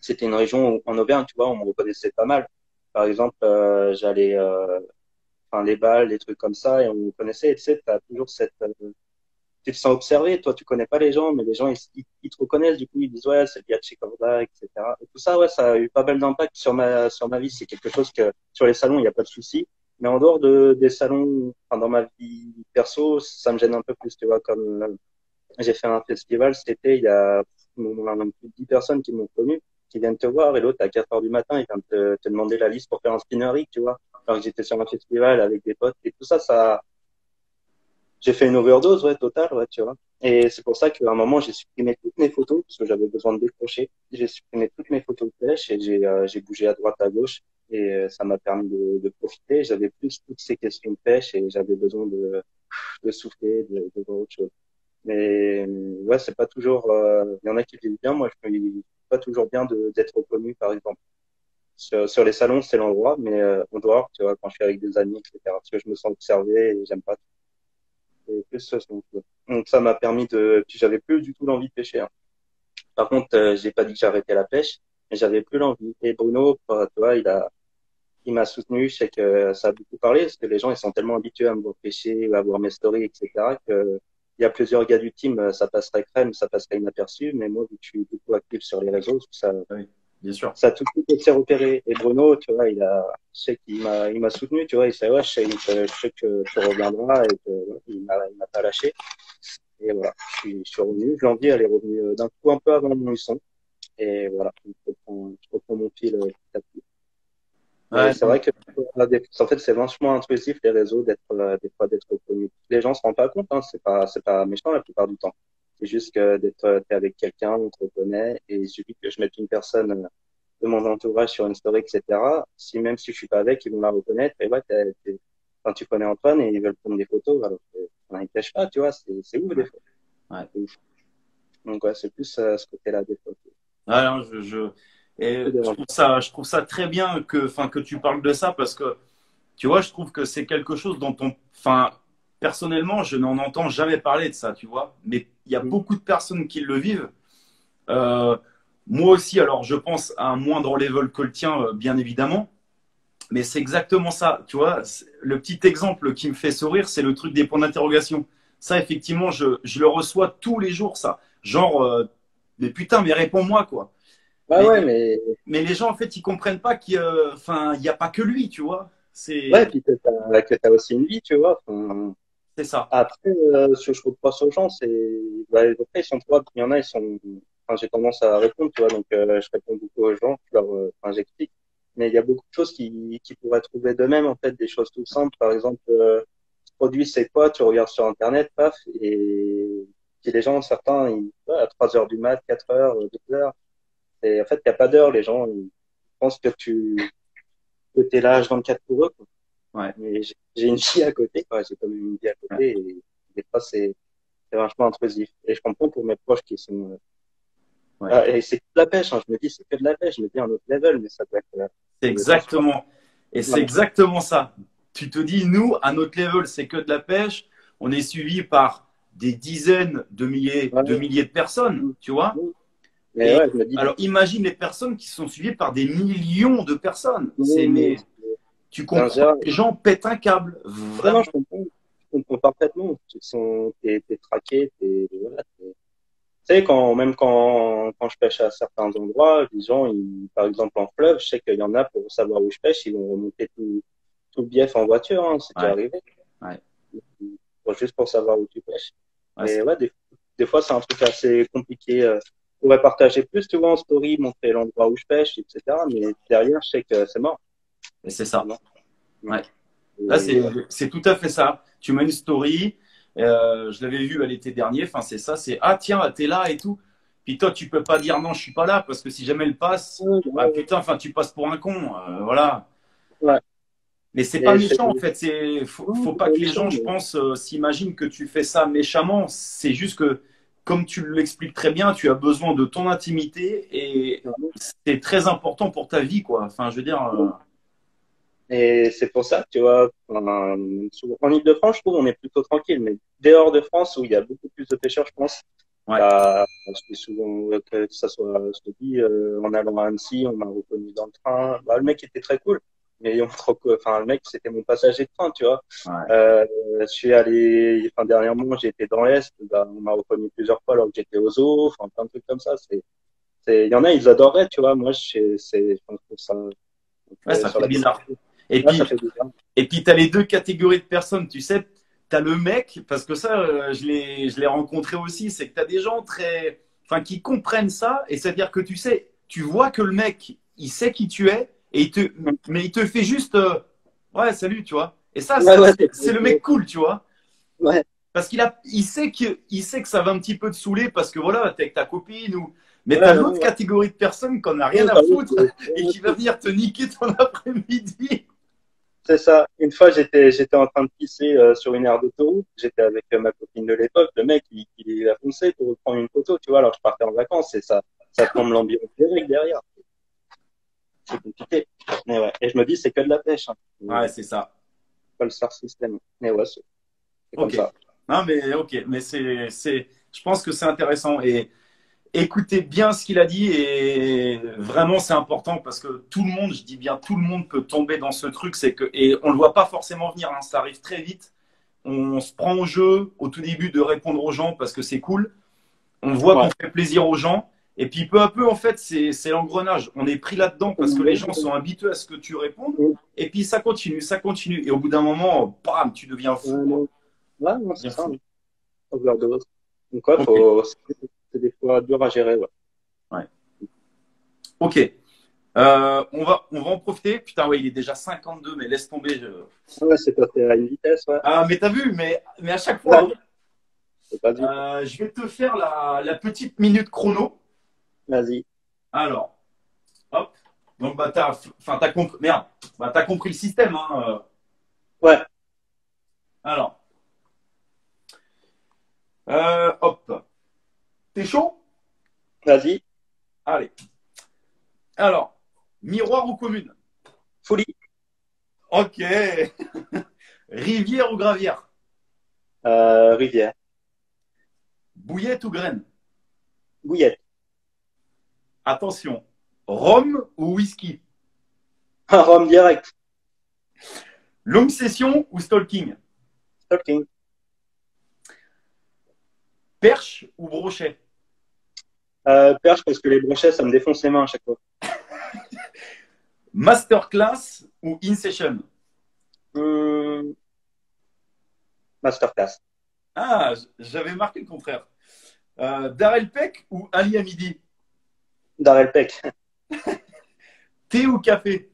c'était une région en Auvergne, tu vois, on me reconnaissait pas mal. Par exemple, j'allais, enfin, les balles, des trucs comme ça, et on me connaissait. Et tu sais, t'as toujours tu te sens observé, toi, tu connais pas les gens, mais les gens, ils te reconnaissent, du coup, ils disent, ouais, c'est le gars de chez Corda, etc. Et tout ça, ouais, ça a eu pas mal d'impact sur ma vie. C'est quelque chose que, sur les salons, il n'y a pas de souci. Mais en dehors des salons, enfin, dans ma vie perso, ça me gêne un peu plus, tu vois, comme, j'ai fait un festival cet été, il y a même plus de 10 personnes qui m'ont connu, qui viennent te voir, et l'autre, à 4 heures du matin, il vient te demander la liste pour faire un spinner rig, tu vois. Alors que j'étais sur un festival avec des potes, et tout ça, j'ai fait une overdose, ouais, totale, ouais, tu vois. Et c'est pour ça qu'à un moment, j'ai supprimé toutes mes photos, parce que j'avais besoin de décrocher. J'ai supprimé toutes mes photos de pêche et j'ai bougé à droite, à gauche. Et ça m'a permis de profiter. J'avais plus toutes ces questions de pêche et j'avais besoin de souffler, de voir autre chose. Mais ouais, c'est pas toujours. Il y en a qui vivent bien. Moi, je suis pas toujours bien d'être reconnu, par exemple. Sur les salons, c'est l'endroit, mais en dehors, tu vois, quand je suis avec des amis, etc. Parce que je me sens observé et j'aime pas. Et plus ce sont. Donc ça m'a permis de. Puis j'avais plus du tout l'envie de pêcher, hein. Par contre, j'ai pas dit que j'arrêtais la pêche, mais j'avais plus l'envie. Et Bruno, tu vois, il m'a soutenu. Je sais que ça a beaucoup parlé parce que les gens ils sont tellement habitués à me voir pêcher, à voir mes stories, etc. que il y a plusieurs gars du team, ça passerait crème, ça passerait inaperçu. Mais moi, vu que je suis beaucoup actif sur les réseaux, Oui, bien sûr. ça a tout de suite été repéré. Et Bruno, tu vois, je sais il m'a soutenu, tu vois, il sait, ouais, je sais que tu reviendras et que, ouais, il m'a pas lâché. Et voilà, je suis revenu. Janvier, elle est revenue d'un coup un peu avant mon muisson. Et voilà, je reprends mon fil petit à petit. Mais Ouais, c'est vrai que, en fait, c'est vachement intrusif, les réseaux, des fois, d'être reconnu. Les gens se rendent pas compte, hein, c'est pas méchant la plupart du temps. C'est juste que t'es avec quelqu'un, on te reconnaît, et il suffit que je mette une personne de mon entourage sur une story, etc. Si même si je suis pas avec, ils vont la reconnaître, et ouais, enfin, tu connais Antoine et ils veulent prendre des photos, alors que, enfin, ils cachent pas, tu vois, c'est ouf, des fois. ouais. C'est ouf. Donc, ouais, c'est plus, ce côté-là, des fois. Ouais, non, et C'est dérangeant. je trouve ça très bien enfin, que tu parles de ça parce que, tu vois, je trouve que c'est quelque chose dont enfin, personnellement, je n'en entends jamais parler de ça, tu vois. Mais il y a Mm. beaucoup de personnes qui le vivent. Euh, Moi aussi, alors, je pense à un moindre level que le tien, bien évidemment. Mais c'est exactement ça, tu vois. Le petit exemple qui me fait sourire, c'est le truc des points d'interrogation. Ça, effectivement, je le reçois tous les jours, ça. Genre, mais putain, mais réponds-moi, quoi. Ouais, Mais, ouais, mais, mais les gens, en fait, ils comprennent pas enfin, il n'y a pas que lui, tu vois. ouais, puis que t'as aussi une vie, tu vois. Enfin, C'est ça. après, ce que je reproche aux gens, c'est, bah, après, ils sont trois, il y en a, ils sont, enfin, j'ai tendance à répondre, tu vois, donc, je réponds beaucoup aux gens, enfin, j'explique. Mais il y a beaucoup de choses qui pourraient trouver d'eux-mêmes, en fait, des choses tout simples. Par exemple, ce produit, c'est quoi? Tu regardes sur Internet, paf, et puis les gens, certains, ouais, à 3 heures du mat, 4 heures, 2 heures. Et en fait, il n'y a pas d'heure, les gens, ils pensent que t'es là H24 pour eux, quoi. Ouais. Mais j'ai une vie à côté, quoi. J'ai quand même une vie à Ouais. côté et des fois c'est vachement intrusif. Et je comprends pour mes proches qui sont, Ouais. et c'est que de la pêche, hein. Je me dis, c'est que de la pêche. Je me dis un autre level, mais C'est ça doit être vachement. exactement. Et c'est Voilà. exactement ça. Tu te dis, nous, à notre level, c'est que de la pêche. On est suivi par des dizaines de Ouais. milliers de personnes, Mm. tu vois. Mm. Mais Et ouais, je me dis, alors, imagine les personnes qui sont suivies par des millions de personnes. mais Tu c'est comprends, ingérable. les gens pètent un câble, Non, non, vraiment. je comprends parfaitement. T'es traqué, voilà, tu sais, quand je pêche à certains endroits, les gens, par exemple en fleuve, je sais qu'il y en a pour savoir où je pêche, ils vont remonter tout le bief en voiture, hein, c'est déjà Ouais, arrivé. ouais, Juste pour savoir où tu pêches. ouais, Mais ouais, des fois, c'est un truc assez compliqué. Je pourrais partager plus, tu vois, en story, montrer l'endroit où je pêche, etc. Mais derrière, je sais que c'est mort. et c'est C'est ça. mort. Ouais. Là, Et, c'est tout à fait ça. Tu mets une story, je l'avais vu l'été dernier, enfin, c'est ça, c'est ah, tiens, t'es là et tout. Puis toi, tu peux pas dire non, je suis pas là, parce que si jamais elle passe, bah putain, enfin, tu passes pour un con, voilà. ouais. Mais c'est pas Et c'est méchant en fait. non, Faut c'est pas pas que les méchant, gens, je mais pense, s'imaginent que tu fais ça méchamment. C'est juste que, comme tu l'expliques très bien, tu as besoin de ton intimité et c'est très important pour ta vie, quoi. Enfin, je veux dire, et c'est pour ça, tu vois, en Île-de-France, je trouve, on est plutôt tranquille, mais dehors de France, où il y a beaucoup plus de pêcheurs, je pense, ouais, bah, je suis souvent, que ça soit, je te dis, en allant à Annecy, on m'a reconnu dans le train. Bah, le mec était très cool, mais enfin, le mec, c'était mon passager de train, tu vois. ouais, Je suis allé, enfin, dernièrement, j'ai été dans l'Est, bah, on m'a reconnu plusieurs fois alors que j'étais au zoo, enfin, plein de trucs comme ça. Il y en a, ils adoreraient, tu vois. Moi, je trouve ça, ouais, ça sur fait la bizarre. communauté. Et Là, ça puis, fait bizarre. tu as les deux catégories de personnes, tu sais. Tu as le mec, parce que ça, je l'ai rencontré aussi, c'est que tu as des gens très, enfin, qui comprennent ça, et c'est-à-dire que tu sais, tu vois que le mec, il sait qui tu es, mais il te fait juste, ouais, salut, tu vois. Et ça, Ouais, ouais, c'est le mec cool, tu vois. ouais, Parce il sait que ça va un petit peu te saouler parce que voilà, t'es avec ta copine ou, mais ouais, t'as ouais, l'autre ouais. catégorie de personnes qu'on n'a rien Ouais, à bah oui, foutre et qui va venir te niquer ton après-midi. c'est ça. Une fois, j'étais en train de pisser sur une aire d'autoroute. J'étais avec ma copine de l'époque. Le mec, il a foncé pour prendre une photo, tu vois. Alors, je partais en vacances et ça tombe l'ambiance direct derrière. C'est compliqué. Mais ouais. Et je me dis, c'est que de la pêche, hein. Ouais, c'est ça. Pas le star system. Mais ouais, c'est comme Ok. ça. Non, mais ok. Mais je pense que c'est intéressant. Et écoutez bien ce qu'il a dit. Et vraiment, c'est important parce que tout le monde, je dis bien tout le monde peut tomber dans ce truc. Et on le voit pas forcément venir, hein, ça arrive très vite. On se prend au jeu au tout début de répondre aux gens parce que c'est cool. On voit qu'on Ouais. fait plaisir aux gens. Et puis peu à peu, en fait, c'est l'engrenage. On est pris là-dedans parce que les gens sont habitués à ce que tu répondes. Et puis ça continue, ça continue. Et au bout d'un moment, bam, tu deviens fou, Ouais, quoi. non. Ouais, non, Tu c'est deviens ça, fou. hein. Overdose. Donc, ouais, Ok. c'est des fois dur à gérer, ouais. Ouais. Ok. On va en profiter. Putain, ouais, il est déjà 52, mais laisse tomber. Ouais, c'est passé à une vitesse, ouais. Ah, mais t'as vu, mais à chaque fois, Ouais, c'est pas dit. je vais te faire la petite minute chrono. Vas-y. Alors, hop. Donc, bah, t'as compris, merde. Bah, t'as compris le système, hein. Ouais, Alors, hop. T'es chaud? vas-y. Allez. Alors, miroir ou commune? Folie. Ok. Rivière ou gravière? Rivière. Bouillette ou graine? Bouillette. Attention. Rhum ou whisky? Rome direct. Longue session ou stalking? Stalking. Perche ou brochet? Perche parce que les brochets, ça me défonce les mains à chaque fois. Masterclass ou in session? Hum, Masterclass. Ah, j'avais marqué le contraire. Darel Peck ou Ali Hamidi? Darrell Peck. Thé ou café?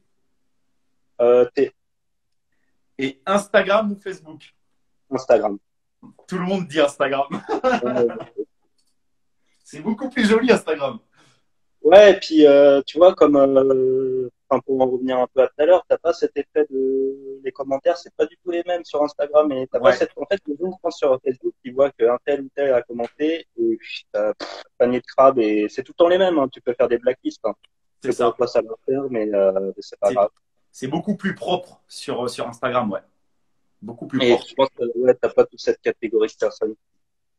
T. Et Instagram ou Facebook? Instagram. Tout le monde dit Instagram. Euh, C'est beaucoup plus joli Instagram. Ouais, et puis tu vois, comme enfin, pour en revenir un peu à tout à l'heure, t'as pas cet effet de les commentaires, c'est pas du tout les mêmes sur Instagram et t'as pas Ouais, cette en fait les gens je pense sur Facebook ils voient qu'un tel ou tel a commenté et puis t'as panier de crabes et c'est tout le temps les mêmes, hein. Tu peux faire des blacklists, hein. c'est Je sais pas ça. quoi ça va faire, mais c'est pas C'est grave. c'est beaucoup plus propre sur Instagram, ouais. Beaucoup plus Et propre. je pense que ouais, t'as pas toute cette catégorie de personnes.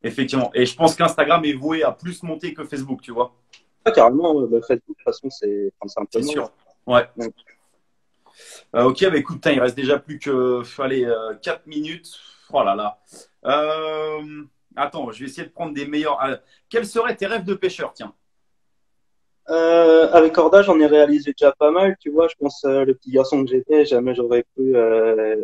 Effectivement. Et je pense qu'Instagram est voué à plus monter que Facebook, tu vois. Ah, carrément, bah, Facebook de toute façon c'est un peu C'est mort. sûr. Ouais. Donc, Ok, bah écoute, il reste déjà plus que allez, 4 minutes. Oh là là. Attends, je vais essayer de prendre des meilleurs. Quels seraient tes rêves de pêcheur, tiens? avec Corda, j'en ai réalisé déjà pas mal, tu vois. Je pense le petit garçon que j'étais, jamais j'aurais cru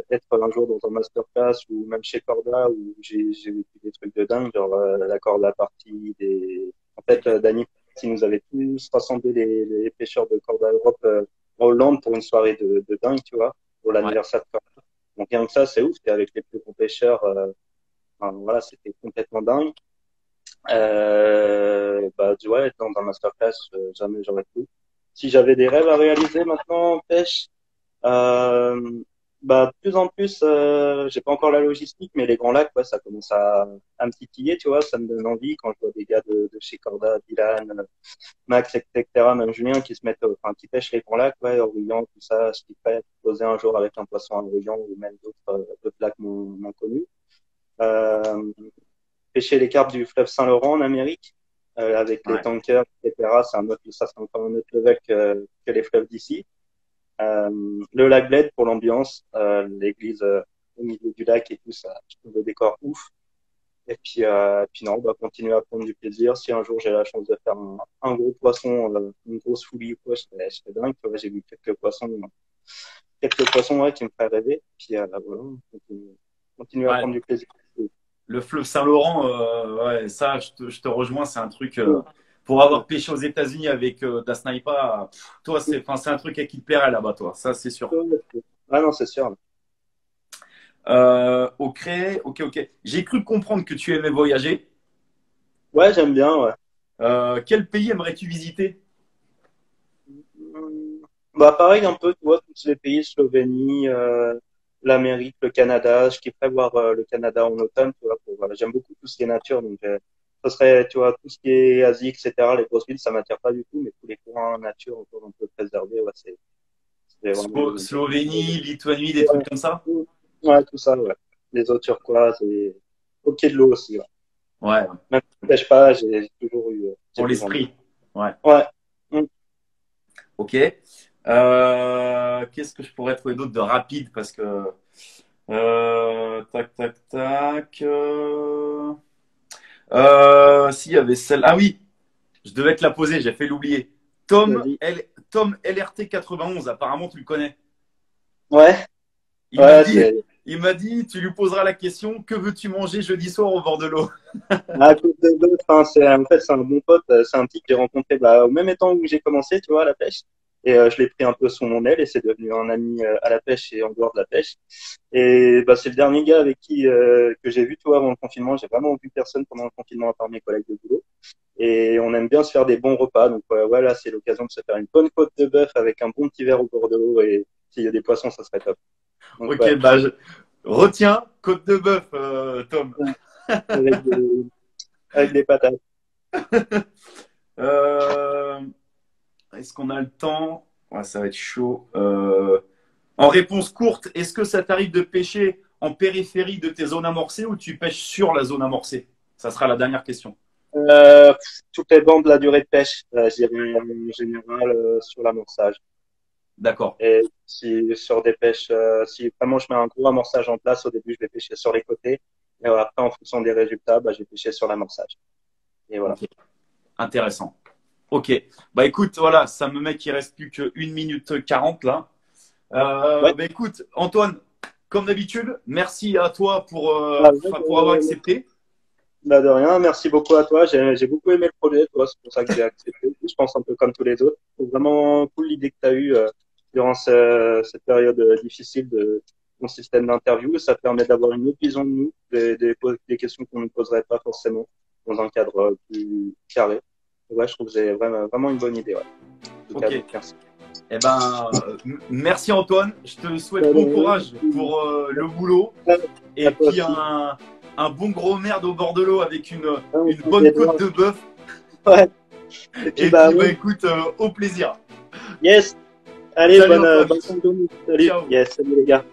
être un jour dans un masterclass ou même chez Corda où j'ai vécu des trucs de dingue, genre la Corda partie des. En C'est fait, clair. Dany, il nous avait tous rassemblé les pêcheurs de Corda Europe en Hollande pour une soirée de dingue, tu vois. pour l'anniversaire de Corda. Donc rien que ça, c'est ouf. T'es avec les plus gros pêcheurs. Enfin, voilà, c'était complètement dingue. Bah, ouais, dans un masterclass, jamais j'aurais pu. Si j'avais des rêves à réaliser maintenant en pêche, euh, bah, de plus en plus, j'ai pas encore la logistique, mais les grands lacs, ouais, ça commence à me titiller, tu vois, ça me donne envie quand je vois des gars de chez Corda, Dylan, Max, etc., même Julien, qui se mettent, enfin, qui pêchent les grands lacs, ouais, Orient, tout ça, je kifferais poser un jour avec un poisson à Orient ou même d'autres lacs moins connus. Euh, Pêcher les carpes du fleuve Saint-Laurent en Amérique, avec les Ouais. tankers, etc., ça c'est encore un autre level que les fleuves d'ici. Le lac Bled pour l'ambiance, l'église au milieu du lac et tout ça, je trouve le décor ouf. Et puis non, on va continuer à prendre du plaisir. Si un jour j'ai la chance de faire un gros poisson, une grosse foulie ou quoi, je serais dingue. Tu vois, j'ai vu quelques poissons ouais, qui me feraient rêver. Puis voilà, on continue à Ouais. prendre du plaisir. Le fleuve Saint-Laurent, ouais, ça, je te rejoins, c'est un truc. Pour avoir pêché aux États-Unis avec Da Sniper, toi, c'est un truc qui te plairait là-bas, toi, ça, c'est sûr. Ah non, c'est sûr. Ok, ok, ok. J'ai cru comprendre que tu aimais voyager. Ouais, j'aime bien, ouais. Quel pays aimerais-tu visiter? Bah pareil un peu, tu vois, tous les pays, Slovénie, l'Amérique, le Canada. Je kifferais voir le Canada en automne, tu vois. Voilà, j'aime beaucoup tout ce qui est nature, donc ça serait, tu vois, tout ce qui est Asie, etc. Les grosses villes, ça m'attire pas du tout, mais tous les coins nature encore un peu préservés, ouais, c'est vraiment mon idée. Slovénie, Lituanie, des trucs comme ça? Ouais, tout ça, ouais. Les eaux turquoises et au pied de l'eau aussi, ouais. Ouais, Même si je pêche pas, j'ai toujours eu, j'ai pour besoin d'eau. l'esprit. Ouais, Ouais. Mm. ok. Qu'est-ce que je pourrais trouver d'autre de rapide? Parce que. Tac, tac, tac. S'il y avait celle. Ah oui, je devais te la poser, j'ai fait l'oublier. Vas-y. Tom LRT 91, apparemment tu le connais. Ouais, Il m'a ouais, dit, il m'a dit, tu lui poseras la question, que veux-tu manger jeudi soir au bord de l'eau? à côte de bœuf, hein, en fait, c'est un bon pote, c'est un petit que j'ai rencontré, bah, au même temps où j'ai commencé, tu vois, à la pêche. Et je l'ai pris un peu sous mon aile et c'est devenu un ami à la pêche et en dehors de la pêche. Et bah, c'est le dernier gars avec qui que j'ai vu, tu vois, avant le confinement. J'ai vraiment vu personne pendant le confinement à part mes collègues de boulot. Et on aime bien se faire des bons repas. Donc voilà, c'est l'occasion de se faire une bonne côte de bœuf avec un bon petit verre au bord de l'eau. Et s'il y a des poissons, ça serait top. Donc Ok, ouais, bah retiens, côte de bœuf, Tom. avec des, avec des patates. Euh, Est-ce qu'on a le temps? Ouais, ça va être chaud. En réponse courte, est-ce que ça t'arrive de pêcher en périphérie de tes zones amorcées ou tu pêches sur la zone amorcée? Ça sera la dernière question. Euh, Toutes les bandes de la durée de pêche, je dirais en général sur l'amorçage. D'accord. Et si sur des pêches, si vraiment je mets un gros amorçage en place, au début je vais pêcher sur les côtés. Et après, en fonction des résultats, bah, je vais pêcher sur l'amorçage. Et voilà. Ok. Intéressant. Ok. Bah écoute, voilà, ça me met qu'il reste plus que 1 minute 40 là. Ouais, Bah écoute, Antoine, comme d'habitude, merci à toi bah, ouais, pour avoir accepté. bah, de rien. Merci beaucoup à toi. J'ai beaucoup aimé le projet, toi. C'est pour ça que j'ai accepté. Je pense un peu comme tous les autres. C'est vraiment cool l'idée que tu as eue durant cette période difficile de ton système d'interview. Ça permet d'avoir une autre vision de nous, des questions qu'on ne poserait pas forcément dans un cadre plus carré. Ouais, je trouve que j'ai vraiment une bonne idée. Ouais. En tout cas, Ok. donc, merci. Eh ben, merci Antoine. Je te souhaite bon courage pour le boulot. Et À toi puis aussi. un bon gros merde au bord de l'eau avec une Ouais, bonne côte de bœuf. ouais. Et puis, Et bah, puis, bah oui. écoute, au plaisir. Yes. Allez, Salut Antoine. bonne fin de journée. Salut. Ciao. Yes, salut les gars.